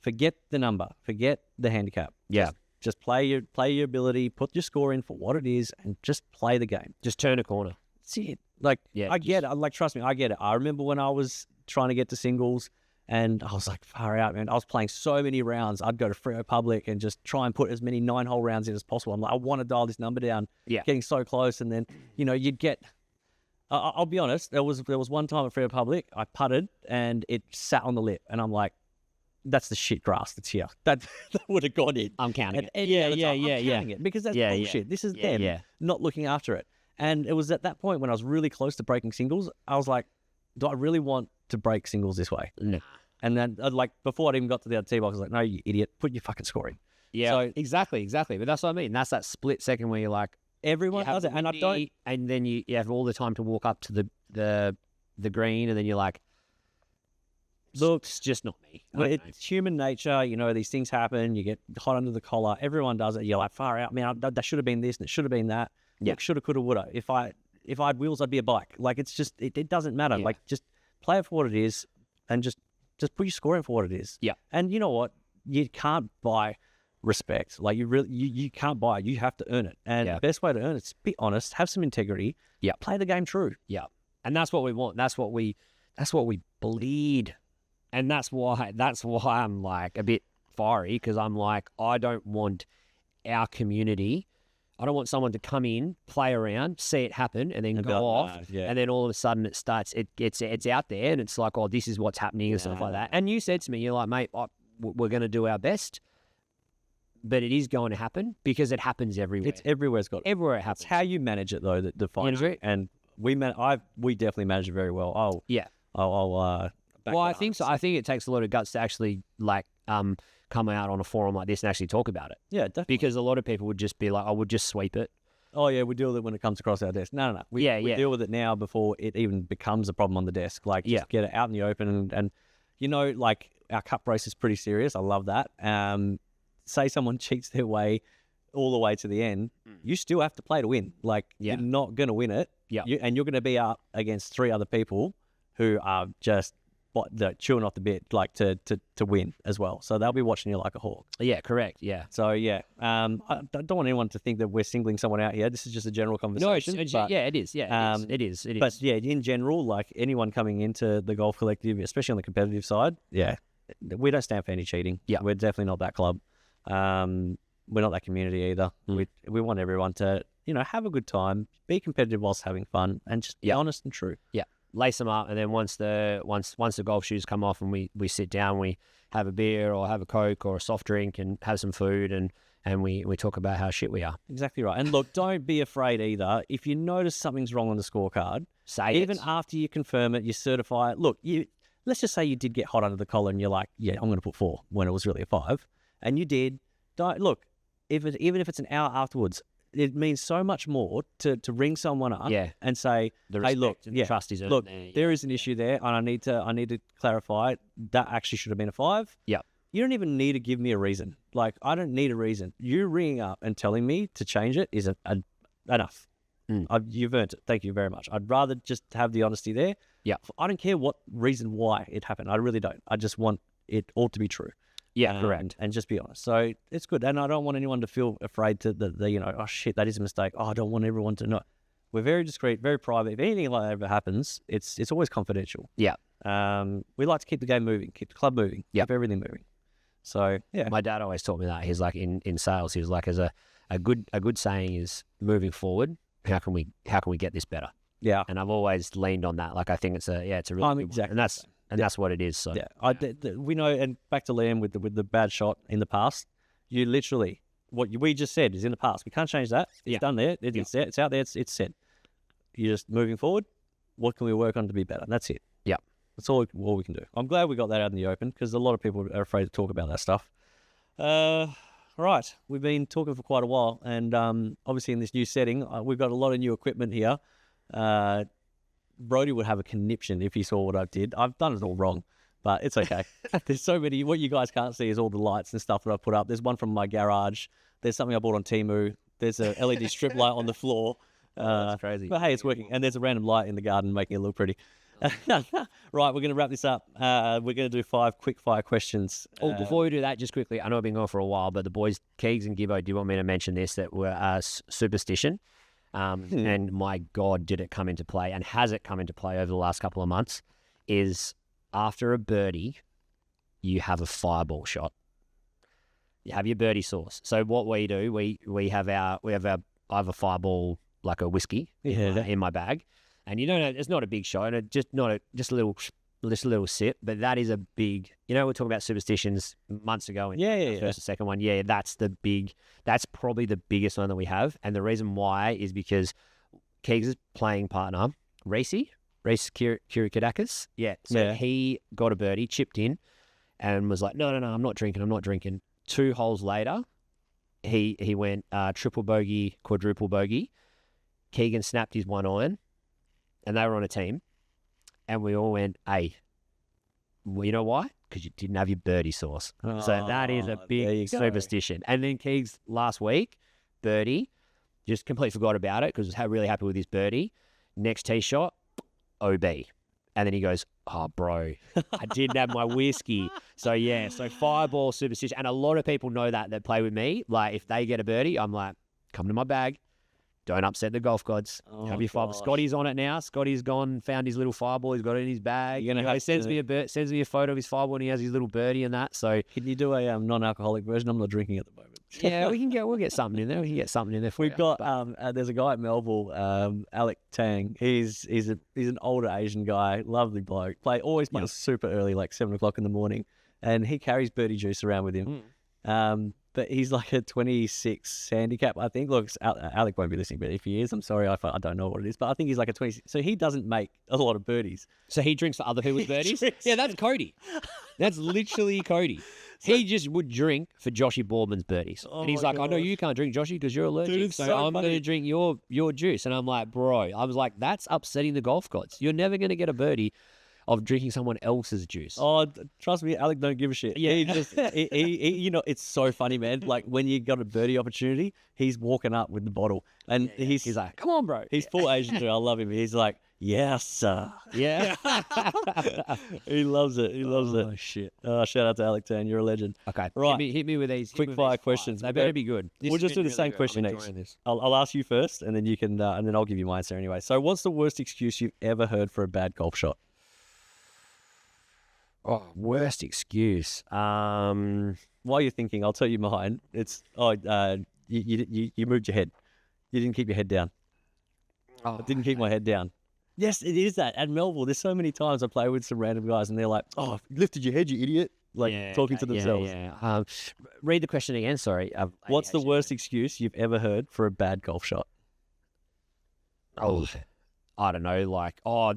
forget the number. Forget the handicap. Yeah. Just play your ability, put your score in for what it is, and just play the game. Just turn a corner. That's it. Like, I get it. Like, trust me, I get it. I remember when I was trying to get to singles, and I was like, far out, man. I was playing so many rounds. I'd go to Freo Public and just try and put as many 9-hole rounds in as possible. I'm like, I want to dial this number down. Yeah. Getting so close, and then, you'd get... I'll be honest, there was one time at Freo Public, I putted, and it sat on the lip, and I'm like, that's the shit grass that's here. That would have gone in. I'm counting it. Yeah. It because that's bullshit. This is them not looking after it. And it was at that point when I was really close to breaking singles, I was like, do I really want to break singles this way? No. And then, like, before I even got to the other tee box, I was like, no, you idiot, put your fucking score in. Yeah, so, exactly. But that's what I mean. That's that split second where you're like, everyone does it, and I don't. And then you have all the time to walk up to the green, and then you're like, look, it's just not me. Well, it's human nature. These things happen. You get hot under the collar. Everyone does it. You're like, far out, man. That should have been this, and it should have been that. Yeah, shoulda, coulda, woulda. If I had wheels, I'd be a bike. Like, it's just it doesn't matter. Yeah. Like, just play it for what it is, and just put your score in for what it is. Yeah. And you know what? You can't buy respect. Like, you can't buy it. You have to earn it. And the best way to earn it is be honest, have some integrity. Yeah. Play the game true. Yeah. And that's what we want. That's what we bleed. And that's why I'm like a bit fiery, because I'm like, I don't want our community. I don't want someone to come in, play around, see it happen, and then go off, and then all of a sudden it's out there, and it's like, oh, this is what's happening and stuff like that. And you said to me, you're like, mate, we're going to do our best, but it is going to happen because it happens everywhere. It's everywhere. Everywhere it happens. It's how you manage it though, the fight. And we definitely manage it very well. I think so. I think it takes a lot of guts to actually come out on a forum like this and actually talk about it. Yeah, definitely. Because a lot of people would just be like, I would just sweep it. Oh yeah, we deal with it when it comes across our desk. No. We deal with it now before it even becomes a problem on the desk. Like, just get it out in the open, and like, our cup race is pretty serious. I love that. Say someone cheats their way all the way to the end, you still have to play to win. Like, you're not going to win it. Yeah. And you're going to be up against 3 other people who are just chewing off the bit, like to win as well. So they'll be watching you like a hawk. Yeah, correct. Yeah. So I don't want anyone to think that we're singling someone out here. This is just a general conversation. No, it is. Yeah, it is. But yeah, in general, like anyone coming into the golf collective, especially on the competitive side, we don't stand for any cheating. Yeah, we're definitely not that club. We're not that community either. We want everyone to have a good time, be competitive whilst having fun, and just be honest and true. Yeah. Lace them up, and then once the golf shoes come off and we sit down, we have a beer or have a Coke or a soft drink and have some food, and we talk about how shit we are. Exactly right. And look, don't be afraid either. If you notice something's wrong on the scorecard, say even after you confirm it, you certify it. Look, let's just say you did get hot under the collar and you're like, yeah, I'm going to put 4 when it was really a 5, and you did. Don't look, even if it's an hour afterwards, it means so much more to ring someone up and say, hey, look, trust is look, there. There is an issue there, and I need to clarify it. That actually should have been a 5. Yeah. You don't even need to give me a reason. Like, I don't need a reason. You ringing up and telling me to change it is enough. You've earned it. Thank you very much. I'd rather just have the honesty there. Yeah. I don't care what reason why it happened. I really don't. I just want it all to be true. Yeah, correct. And just be honest. So it's good. And I don't want anyone to feel afraid oh shit, that is a mistake. Oh, I don't want everyone to know. We're very discreet, very private. If anything like that ever happens, it's always confidential. Yeah. We like to keep the game moving, keep the club moving, keep everything moving. So yeah. My dad always taught me that. He's like in sales, he was like, as a good saying is moving forward, how can we get this better? Yeah. And I've always leaned on that. Like I think it's a really good exactly. One. And that's what it is. So we know. And back to Liam with the bad shot in the past. You literally what we just said is in the past. We can't change that. It's done there. It's there. It's out there. It's said. You're just moving forward. What can we work on to be better? That's it. Yeah, that's all we can do. I'm glad we got that out in the open because a lot of people are afraid to talk about that stuff. Right, we've been talking for quite a while, and obviously in this new setting, we've got a lot of new equipment here. Brody would have a conniption if he saw what I did. I've done it all wrong, but it's okay. There's so many. What you guys can't see is all the lights and stuff that I put up. There's one from my garage. There's something I bought on Temu. There's a LED strip light on the floor. That's crazy. But hey, it's working. And there's a random light in the garden making it look pretty. Right, we're going to wrap this up. We're going to do 5 quick fire questions. Before we do that, just quickly, I know I've been going for a while, but the boys, Keegs and Gibbo, do you want me to mention this, that were superstition? And my God, did it come into play, and has it come into play over the last couple of months, is after a birdie, you have a fireball shot. You have your birdie sauce. So what we do, we have I have a fireball, like a whiskey in my bag. And you don't know, it's not a big shot, and just a little sip, but that is a big. We're talking about superstitions months ago. The first and second one, that's probably the biggest one that we have, and the reason why is because Keegs' playing partner, Reese Kirikidakis, he got a birdie, chipped in, and was like, no, I'm not drinking. 2 holes later, he went triple bogey, quadruple bogey. Keegan snapped his 1 iron. And they were on a team, and we all went, hey, well, you know why? Because you didn't have your birdie sauce. So that is a big superstition. And then Keegs last week, birdie, just completely forgot about it because was really happy with his birdie. Next tee shot, OB. And then he goes, oh, bro, I didn't have my whiskey. So fireball superstition. And a lot of people know that play with me. Like, if they get a birdie, I'm like, come to my bag. Don't upset the golf gods. Have your fireball. Scotty's on it now. Scotty's gone, found his little fireball. He's got it in his bag. He sends me a photo of his fireball, and he has his little birdie and that. So can you do a non-alcoholic version? I'm not drinking at the moment. Yeah, we'll get something in there. We can get something in there. We've got there's a guy at Melville, Alec Tang. He's an older Asian guy, lovely bloke. Always plays super early, like 7 o'clock in the morning, and he carries birdie juice around with him. But he's like a 26 handicap, I think. Look, Alec won't be listening, but if he is, I'm sorry, I don't know what it is. But I think he's like a 26. So he doesn't make a lot of birdies. So he drinks for other people's birdies? Yeah, that's Cody. That's literally Cody. He just would drink for Joshy Boardman's birdies. And he's like, I know you can't drink, Joshy, because you're allergic. Dude, so I'm going to drink your juice. And I'm like, bro, I was like, that's upsetting the golf gods. You're never going to get a birdie of drinking someone else's juice. Oh, trust me, Alec don't give a shit. Yeah, he it's so funny, man. Like when you got a birdie opportunity, he's walking up with the bottle, and he's like, "Come on, bro." He's full Asian too. I love him. He's like, Yes. Yeah. He loves it. He loves it. Oh shit. Shout out to Alec Tan. You're a legend. Okay. Right. Hit me with these Quick fire questions. They better be good. We'll just do the same question each. I'll ask you first, and then you can, and then I'll give you my answer anyway. So, what's the worst excuse you've ever heard for a bad golf shot? Oh, worst excuse. While you're thinking, I'll tell you mine. It's you moved your head. You didn't keep your head down. I didn't keep my head down. Yes, it is that. At Melville, there's so many times I play with some random guys and they're like, "Oh, lifted your head, you idiot!" Talking to themselves. Yeah. Read the question again. Sorry. What's the worst excuse you've ever heard for a bad golf shot? Oh, I don't know. Like I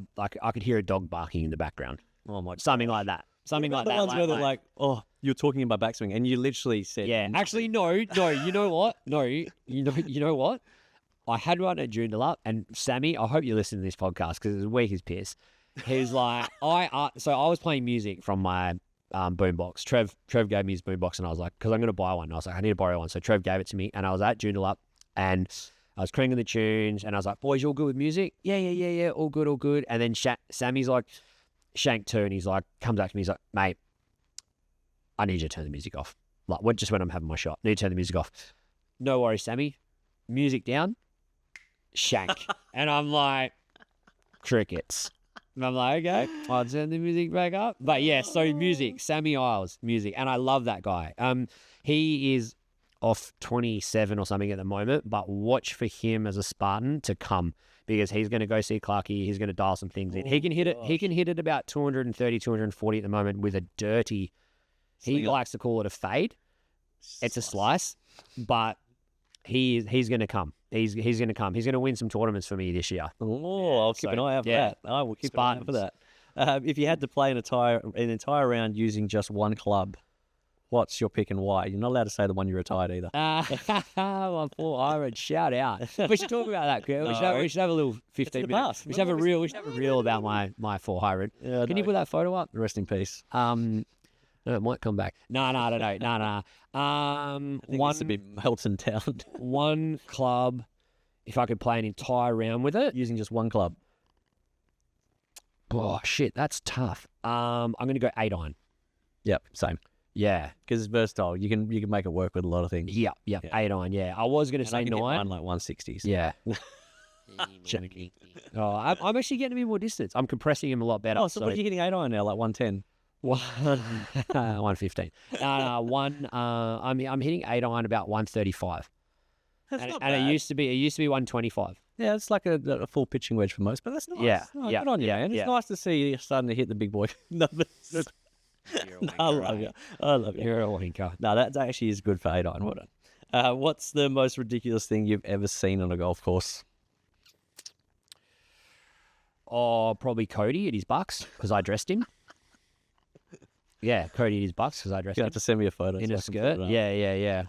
could hear a dog barking in the background. Oh my! Something like that. Something like the that. Ones where they're like, "Oh, you're talking in my backswing," and you literally said, "Yeah." Actually, no. You know what? No. You know what? I had one at Joondalup, and Sammy, I hope you listen to this podcast because it's weak as piss. He's like, so I was playing music from my boombox. Trev gave me his boombox, and I was like, because I'm going to buy one. And I was like, I need to borrow one. So Trev gave it to me, and I was at Joondalup, and I was cranking the tunes, and I was like, boys, you all good with music? Yeah, all good. And then Sammy's like, Shank too, and he's like, comes back to me, he's like, mate, I need you to turn the music off. Like, just when I'm having my shot, need to turn the music off. No worries, Sammy. Music down. Shank. And I'm like, crickets. And I'm like, okay, I'll turn the music back up. But yeah, so music, Sammy Isles, music. And I love that guy. He is off 27 or something at the moment, but watch for him as a Spartan to come because he's going to go see Clarkie. He's going to dial some things in. He can hit it. He can hit it about 230, 240 at the moment with a dirty, he likes to call it a fade. It's a slice, but he's going to come. He's going to come. He's going to win some tournaments for me this year. Oh, I'll keep an eye out for that. I will keep an eye out for that. If you had to play an entire round using just one club, what's your pick and why? You're not allowed to say the one you retired either. My poor Iron, shout out. We should talk about that, Kurt. We should have a little 15 minutes. We should have a reel about my 400. Yeah, Can you put that photo up? Rest in peace. No, it might come back. No, I don't know. No. I think this would be Melton Town. One club, if I could play an entire round with it. Using just one club. Oh, shit, that's tough. I'm going to go 8-iron. Yep, same. Yeah. Because it's versatile. You can make it work with a lot of things. Yeah. 8-iron, yeah. I was going to say 9. Like 160s. Yeah. I'm actually getting a bit more distance. I'm compressing him a lot better. Oh, so what are you hitting 8-iron now, like 110? 115. I'm hitting 8-iron about 135. That's not bad. And it used to be 125. Yeah, it's like a full pitching wedge for most, but that's nice. Yeah, Good on you, man. It's nice to see you starting to hit the big boy numbers. I love you. You're a wanker. No, that actually is good for 8-iron. Well done. What's the most ridiculous thing you've ever seen on a golf course? Oh, probably Cody at his bucks because I dressed him. Yeah, Cody at his bucks because I dressed him. You have to send me a photo in a skirt. Yeah.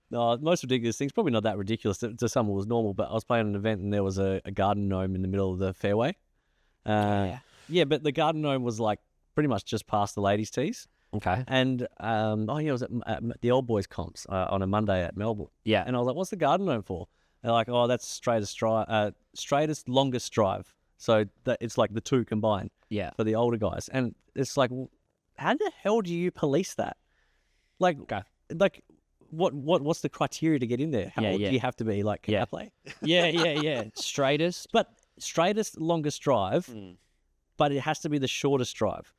No, most ridiculous things, probably not that ridiculous. To some it was normal, but I was playing an event and there was a garden gnome in the middle of the fairway. Yeah, but the garden gnome was like pretty much just past the ladies' tees. Okay. And it was at the old boys comps on a Monday at Melbourne. Yeah. And I was like, "What's the garden gnome for?" They're like, "Oh, that's straightest longest drive." So it's like the two combined. Yeah. For the older guys, and it's like, how the hell do you police that? Like, what's the criteria to get in there? How old do you have to be? Like, can I play? Yeah. Straightest, longest drive, but it has to be the shortest drive.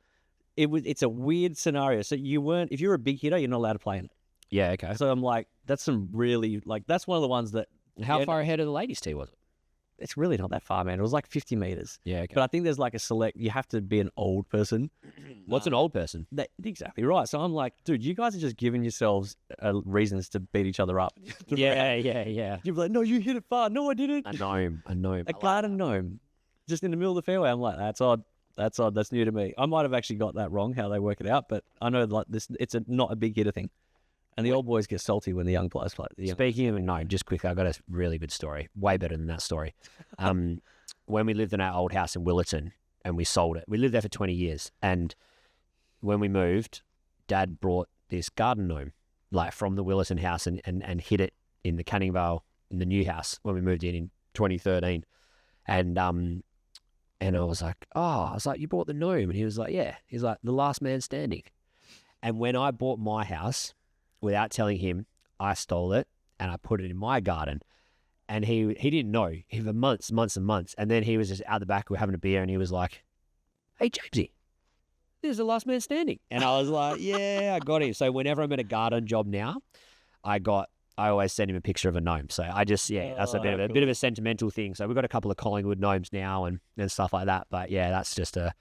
It's a weird scenario. So if you're a big hitter, you're not allowed to play in it. Yeah, okay. So I'm like, that's some really that's one of the ones that. How far ahead of the ladies' tee was it? It's really not that far, man. It was like 50 meters. Yeah, okay. But I think there's like you have to be an old person. What's an old person? Exactly right. So I'm like, dude, you guys are just giving yourselves reasons to beat each other up. Yeah. You're like, no, you hit it far. No, I didn't. A gnome. A garden gnome. Just in the middle of the fairway. I'm like, that's odd. That's odd. That's new to me. I might have actually got that wrong, how they work it out, but I know like this. It's not a big hitter thing. And the old boys get salty when the young players play. Speaking of gnome, just quickly, I got a really good story. Way better than that story. When we lived in our old house in Willerton and we sold it, we lived there for 20 years. And when we moved, Dad brought this garden gnome, like from the Willerton house and hid it in the Canning Vale, in the new house when we moved in 2013. And And I was like, you bought the gnome? And he was like, yeah. He's like, the last man standing. And when I bought my house, without telling him, I stole it and I put it in my garden. And he didn't know. He for months and months. And then he was just out the back, we were having a beer, and he was like, hey, Jamesy, this is the last man standing. And I was like, yeah, I got him. So whenever I'm at a garden job now, I always send him a picture of a gnome. So I just, that's a bit of a sentimental thing. So we've got a couple of Collingwood gnomes now and stuff like that. But yeah, that's just a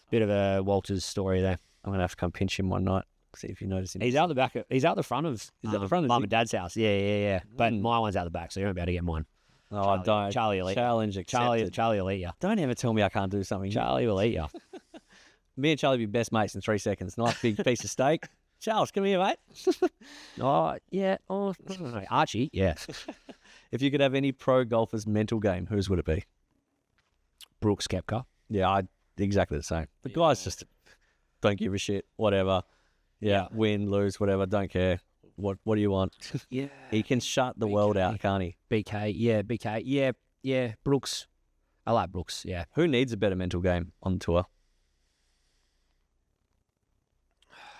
bit of a Walters story there. I'm going to have to come pinch him one night, see if you notice him. He's out the front of mum and dad's house. Yeah. But my one's out the back, so you won't be able to get mine. Oh, I don't. Charlie will eat. Challenge accepted. Charlie will eat you. Don't ever tell me I can't do something. Charlie will eat you. Me and Charlie be best mates in 3 seconds. Nice big piece of steak. Charles, come here, mate. Oh, yeah. Oh, no. Archie, yeah. If you could have any pro golfer's mental game, whose would it be? Brooks Koepka. Yeah, exactly the same. The guy's just don't give a shit, whatever. Yeah, win, lose, whatever, don't care. What do you want? Yeah. He can shut the world out, can't he? BK. Yeah. Brooks. I like Brooks, yeah. Who needs a better mental game on the tour?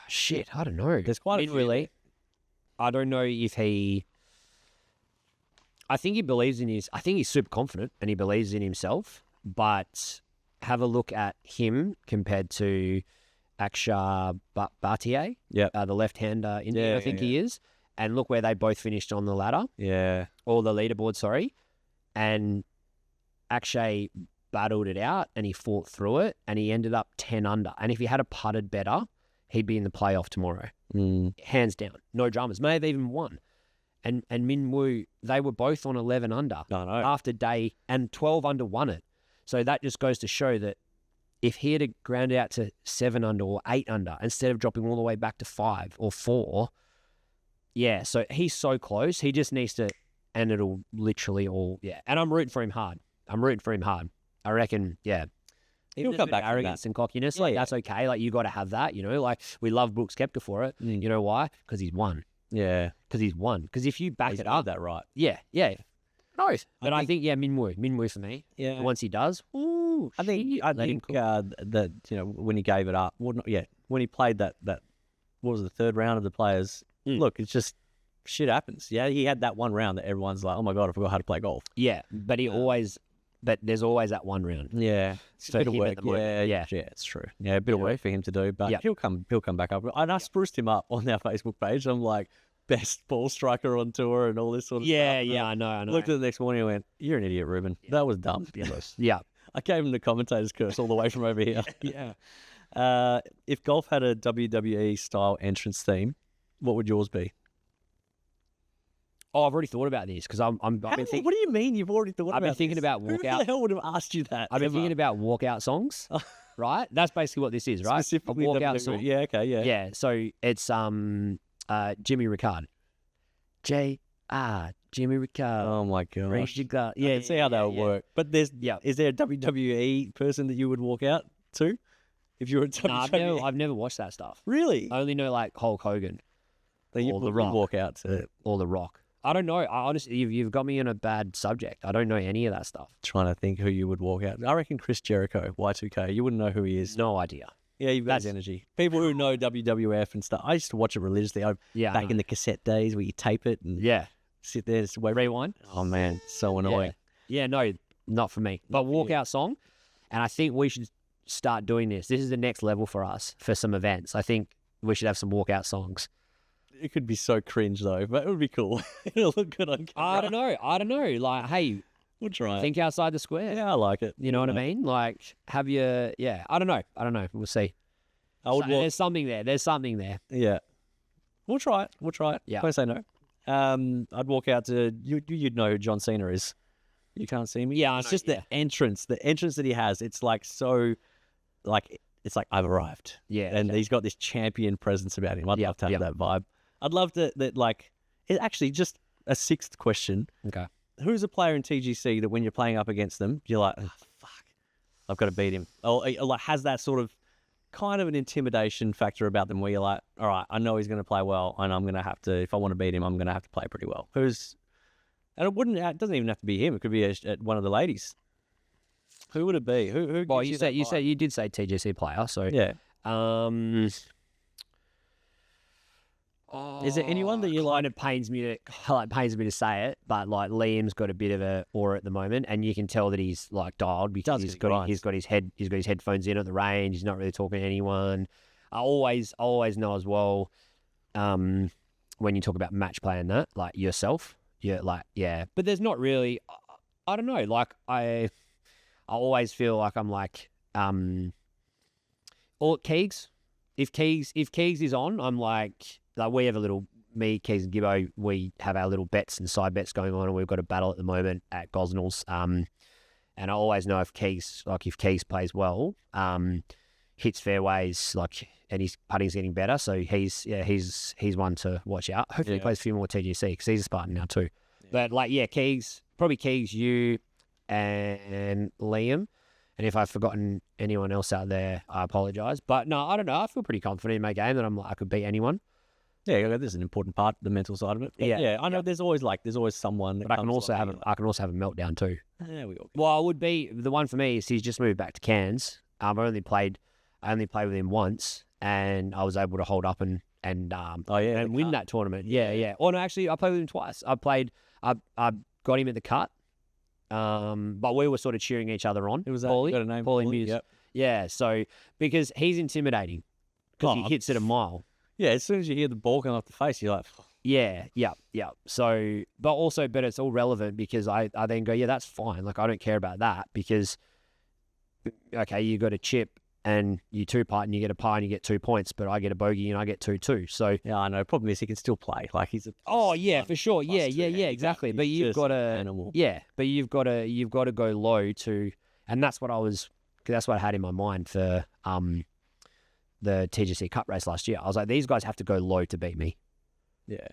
Shit, I don't know. There's quite a few. Really, I don't know if he... I think he believes in his... I think he's super confident and he believes in himself, but have a look at him compared to Akshar Bhatia, the left-hander Indian, I think he is, and look where they both finished on the ladder. Yeah. Or the leaderboard, sorry. And Akshay battled it out and he fought through it and he ended up 10 under. And if he had a putted better, he'd be in the playoff tomorrow. Hands down. No dramas. May have even won. And Min Woo, they were both on 11 under after day, and 12 under won it. So that just goes to show that if he had ground out to 7 under or 8 under, instead of dropping all the way back to 5 or 4, so he's so close. He just needs to, and it'll literally all, And I'm rooting for him hard. I reckon, He'll come back arrogance and cockiness, that's okay. Like, you got to have that, like we love Brooks Koepka for it. You know why? Because he's won. Yeah. Because he's won. Because if you back it up, that right. Yeah. No, but I think Min Woo for me. Yeah. Once he does, I think that when he gave it up, when he played that what was the third round of the Players? Look, it's just shit happens. Yeah, he had that one round that everyone's like, oh my god, I forgot how to play golf. Yeah, but but there's always that one round. Yeah, it's a bit of work. Yeah, it's true. Yeah, a bit of work for him to do, but he'll come back up. And I spruced him up on our Facebook page. I'm like, best ball striker on tour and all this sort of stuff. Yeah, I know. Looked at the next morning and went, you're an idiot, Ruben. That was dumb. Yeah. I gave him the commentator's curse all the way from over here. If golf had a WWE style entrance theme, what would yours be? Oh, I've already thought about this because I've been thinking. What do you mean you've already thought about this? I've been thinking about walkout. Who the hell would have asked you that? I've been thinking about walkout songs, right? That's basically what this is, right? Specifically a walkout WWE. song. Yeah, okay, yeah. Yeah, so it's Jimmy Ricard. Jimmy Ricard. Oh my gosh. Yeah, I can see how that would work. But is there a WWE person that you would walk out to if you were a WWE? I've never watched that stuff. Really? I only know like Hulk Hogan. Or The Rock. Walk out to or The Rock. I don't know. I honestly, you've got me in a bad subject. I don't know any of that stuff. Trying to think who you would walk out. I reckon Chris Jericho, Y2K. You wouldn't know who he is. No idea. Yeah, you've got his energy. People who know WWF and stuff. I used to watch it religiously. Back in the cassette days where you tape it and sit there and just wait. Rewind. Oh man, so annoying. Yeah, no, not for me. But walkout song, and I think we should start doing this. This is the next level for us for some events. I think we should have some walkout songs. It could be so cringe though, but it would be cool. It'll look good on camera. I don't know. Like, hey, we'll try. Think outside the square. Yeah, I like it. You know what I mean? Like, have your I don't know. We'll see. There's something there. Yeah, we'll try it. Yeah, don't say no. I'd walk out to you. You'd know who John Cena is. You can't see me. Yeah, it's just the entrance that he has. It's like so, like it's like I've arrived. Yeah, and he's got this champion presence about him. I'd love to have that vibe. I'd love that like, it actually just a sixth question. Okay. Who's a player in TGC that when you're playing up against them, you're like, oh, fuck, I've got to beat him. Or like has that sort of kind of an intimidation factor about them where you're like, all right, I know he's going to play well and I'm going to have to, if I want to beat him, I'm going to have to play pretty well. And it doesn't even have to be him. It could be one of the ladies. Who would it be? Who Well, gives you did say TGC player, so yeah. Oh, Is there anyone that you kind of pains me to say it, but like Liam's got a bit of a aura at the moment, and you can tell that he's like dialed because he's got his headphones in at the range. He's not really talking to anyone. I always know as well, when you talk about match play and that, like yourself, but there's not really. I don't know. Like I always feel like I'm like or Keegs. If Keegs is on, I'm like we have a little, me, Keegs and Gibbo, we have our little bets and side bets going on, and we've got a battle at the moment at Gosnells. And I always know if Keegs plays well, hits fairways, and his putting's getting better, so he's one to watch out. Hopefully he plays a few more TGC because he's a Spartan now too. Yeah. But Keegs, probably Keegs, you and Liam. And if I've forgotten anyone else out there, I apologise. But no, I don't know. I feel pretty confident in my game that I could beat anyone. Yeah, there's an important part, the mental side of it. But yeah, I know there's always someone that I can also have a meltdown too. Yeah, we all. Well, I would be the one for me is he's just moved back to Cairns. I only played with him once, and I was able to hold up and win that tournament. Yeah. Oh no, actually, I played with him twice. I got him at the cut. But we were sort of cheering each other on. Who was that? Paulie? Got a name? Paulie Muse. Yep. Yeah, so because he's intimidating because he hits it a mile. Yeah, as soon as you hear the ball coming off the face, you're like, yeah. So, but it's all relevant because I then go, yeah, that's fine. Like I don't care about that because, okay, you got a chip and you two putt and you get a par and you get 2 points, but I get a bogey and I get 2 too. So yeah, I know. Problem is he can still play. Like he's a for sure. Yeah, exactly. But you've got to but you've got to go low to, and that's what I had in my mind for the TGC Cup race last year. I was like, these guys have to go low to beat me. Yeah.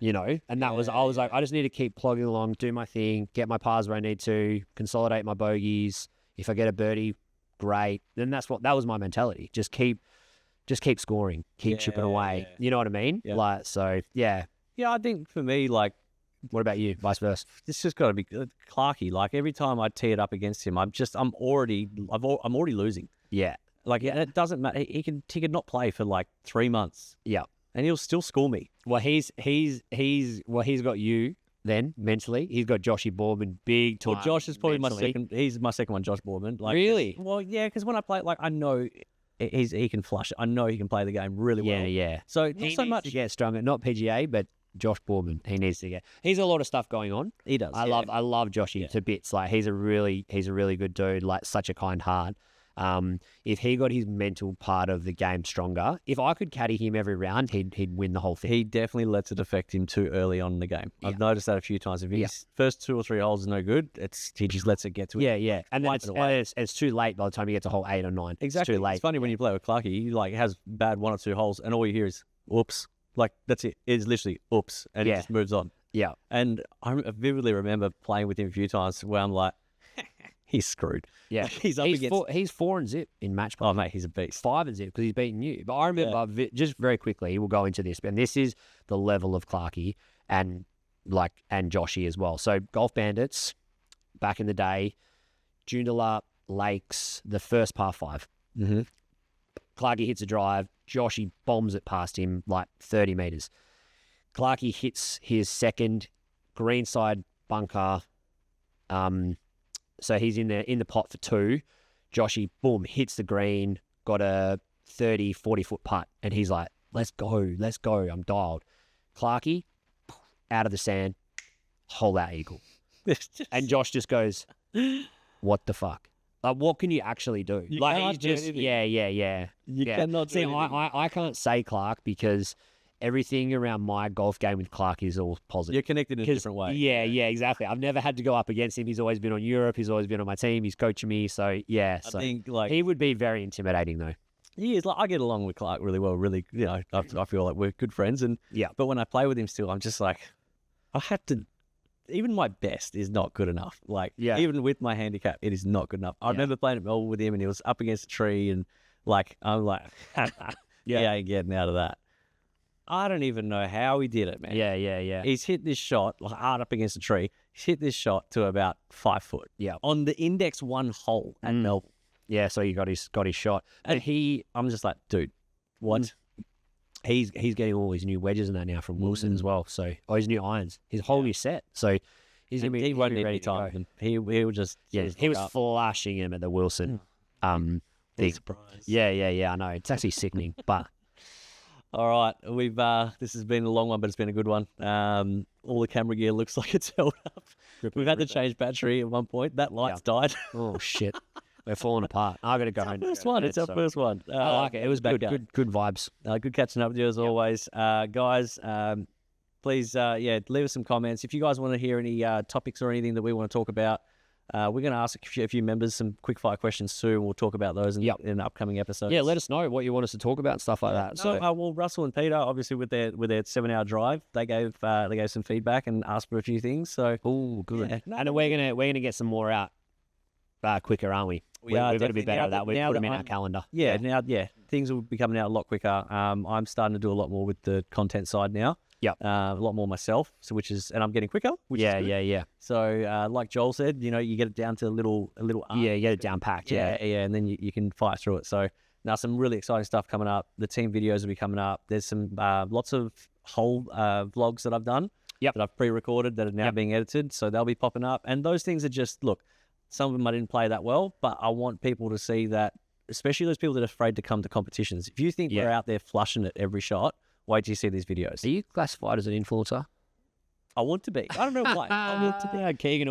And I was like, I just need to keep plugging along, do my thing, get my pars where I need to, consolidate my bogeys. If I get a birdie, great. Then that was my mentality. Just keep scoring, keep chipping away. You know what I mean? Yeah. Yeah, I think for me, like, what about you? Vice versa. It's just got to be Clarkey. Like every time I tee it up against him, I'm already losing. Yeah. Like it doesn't matter. He could not play for like 3 months. Yeah. And he'll still score me. Well, he's got you then mentally. He's got Joshy Boardman big time. Well, Josh is probably mentally. My second. He's my second one, Josh Boardman. Like, really? Well, yeah, because when I play, like I know he can flush it. I know he can play the game really well. Yeah. So he needs to get stronger. Not PGA, but Josh Boardman. He needs to get. He's a lot of stuff going on. He does. I love Joshy to bits. Like he's a really good dude. Like such a kind heart. If he got his mental part of the game stronger, if I could caddy him every round, he'd win the whole thing. He definitely lets it affect him too early on in the game. I've noticed that a few times. If his first 2 or 3 holes is no good, he just lets it get to it. Yeah. And then it's too late by the time you get to hole 8 or 9. Exactly. It's too late. It's funny when you play with Clarkey, he like has bad 1 or 2 holes, and all you hear is "oops." Like that's it. It's literally "oops," and he just moves on. Yeah. And I vividly remember playing with him a few times where I'm like, he's screwed. Yeah, he's 4 and zip in match play. Oh mate, he's a beast. 5 and zip because he's beaten you. But I remember just very quickly, we'll go into this, and this is the level of Clarkey and Joshy as well. So Golf Bandits back in the day, Joondalup, Lakes, the first par 5. Mm-hmm. Clarkey hits a drive. Joshy bombs it past him like 30 meters. Clarkey hits his second greenside bunker. So he's in the pot for 2. Joshy, boom, hits the green, got a 30, 40-foot putt. And he's like, let's go. I'm dialed. Clarkey, out of the sand, hole out eagle. And Josh just goes, what the fuck? Like, what can you actually do? You like, cannot he's just, do yeah. You cannot do anything. I can't say Clark because everything around my golf game with Clark is all positive. You're connected in a different way. Yeah, exactly. I've never had to go up against him. He's always been on Europe. He's always been on my team. He's coaching me. So, yeah. I think, like, he would be very intimidating, though. He is. Like, I get along with Clark really well. Really, I feel like we're good friends. And but when I play with him still, I'm just like, I had to. Even my best is not good enough. Like, even with my handicap, it is not good enough. I remember playing at Melbourne with him, and he was up against a tree, and like, I'm like, I ain't getting out of that. I don't even know how he did it, man. Yeah. He's hit this shot like, hard up against a tree. He's hit this shot to about 5 foot. Yeah. On the index 1 hole at Melbourne. Yeah, so he got his shot. And I'm just like, dude, what? He's getting all his new wedges and that now from Wilson as well. So his new irons, his whole new set. So he's gonna be. He won't need ready any to go. time. He'll just He was flashing him at the Wilson. Big surprise. Yeah. I know it's actually sickening, but. All right, we've this has been a long one, but it's been a good one. All the camera gear looks like it's held up. We've had to change battery at one point. That light's died. Oh shit, we're falling apart. I gotta go home. First one. It's our first one. I like it. It was good vibes. Good catching up with you as always, guys. Please, leave us some comments if you guys want to hear any topics or anything that we want to talk about. We're going to ask a few members some quick fire questions soon. We'll talk about those in upcoming episodes. Yeah, let us know what you want us to talk about and stuff like that. Well, Russell and Peter, obviously with their 7-hour drive, they gave some feedback and asked for a few things. So, good. Yeah. And we're gonna get some more out quicker, aren't we? We've got to be better at that. We put them in our calendar. Yeah, now things will be coming out a lot quicker. I'm starting to do a lot more with the content side now. Yeah, a lot more myself. So and I'm getting quicker. Yeah. So like Joel said, you get it down to a little. You get it down packed. Yeah, and then you can fire through it. So now some really exciting stuff coming up. The team videos will be coming up. There's some lots of whole vlogs that I've done. That I've pre-recorded that are now being edited. So they'll be popping up. And those things are just some of them I didn't play that well, but I want people to see that, especially those people that are afraid to come to competitions. If you think we're out there flushing it every shot, wait till you see these videos. Are you classified as an influencer? I want to be. I don't know why. I want to be. Keegan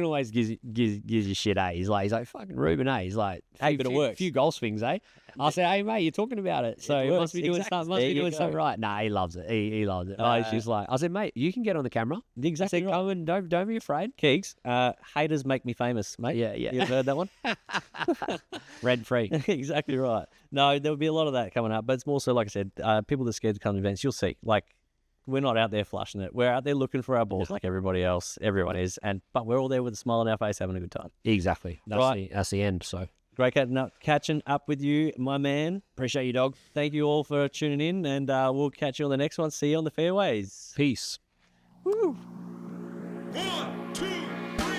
always gives you shit, eh? He's like fucking Ruben, eh? He's like, hey, but it works. Few golf swings, eh? I said, hey mate, you're talking about it, so you must be doing something. Must be doing something right. Nah, he loves it. He loves it. He's like, I said, mate, you can get on the camera. Exactly. I said, come and don't be afraid. Keegs, haters make me famous, mate. Yeah. You've heard that one? Red free. Exactly right. No, there'll be a lot of that coming up, but it's more so, like I said, people that are scared to come to events. You'll see, we're not out there flushing it. We're out there looking for our balls like everybody else. Everyone is, but we're all there with a smile on our face, having a good time. Exactly. That's the end. So great catching up with you, my man. Appreciate you, dog. Thank you all for tuning in, and we'll catch you on the next one. See you on the fairways. Peace. Woo. 1, 2, 3,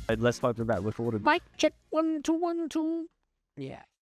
4. Let's hope about recorded. Mic check 1 2 1 2. Yeah.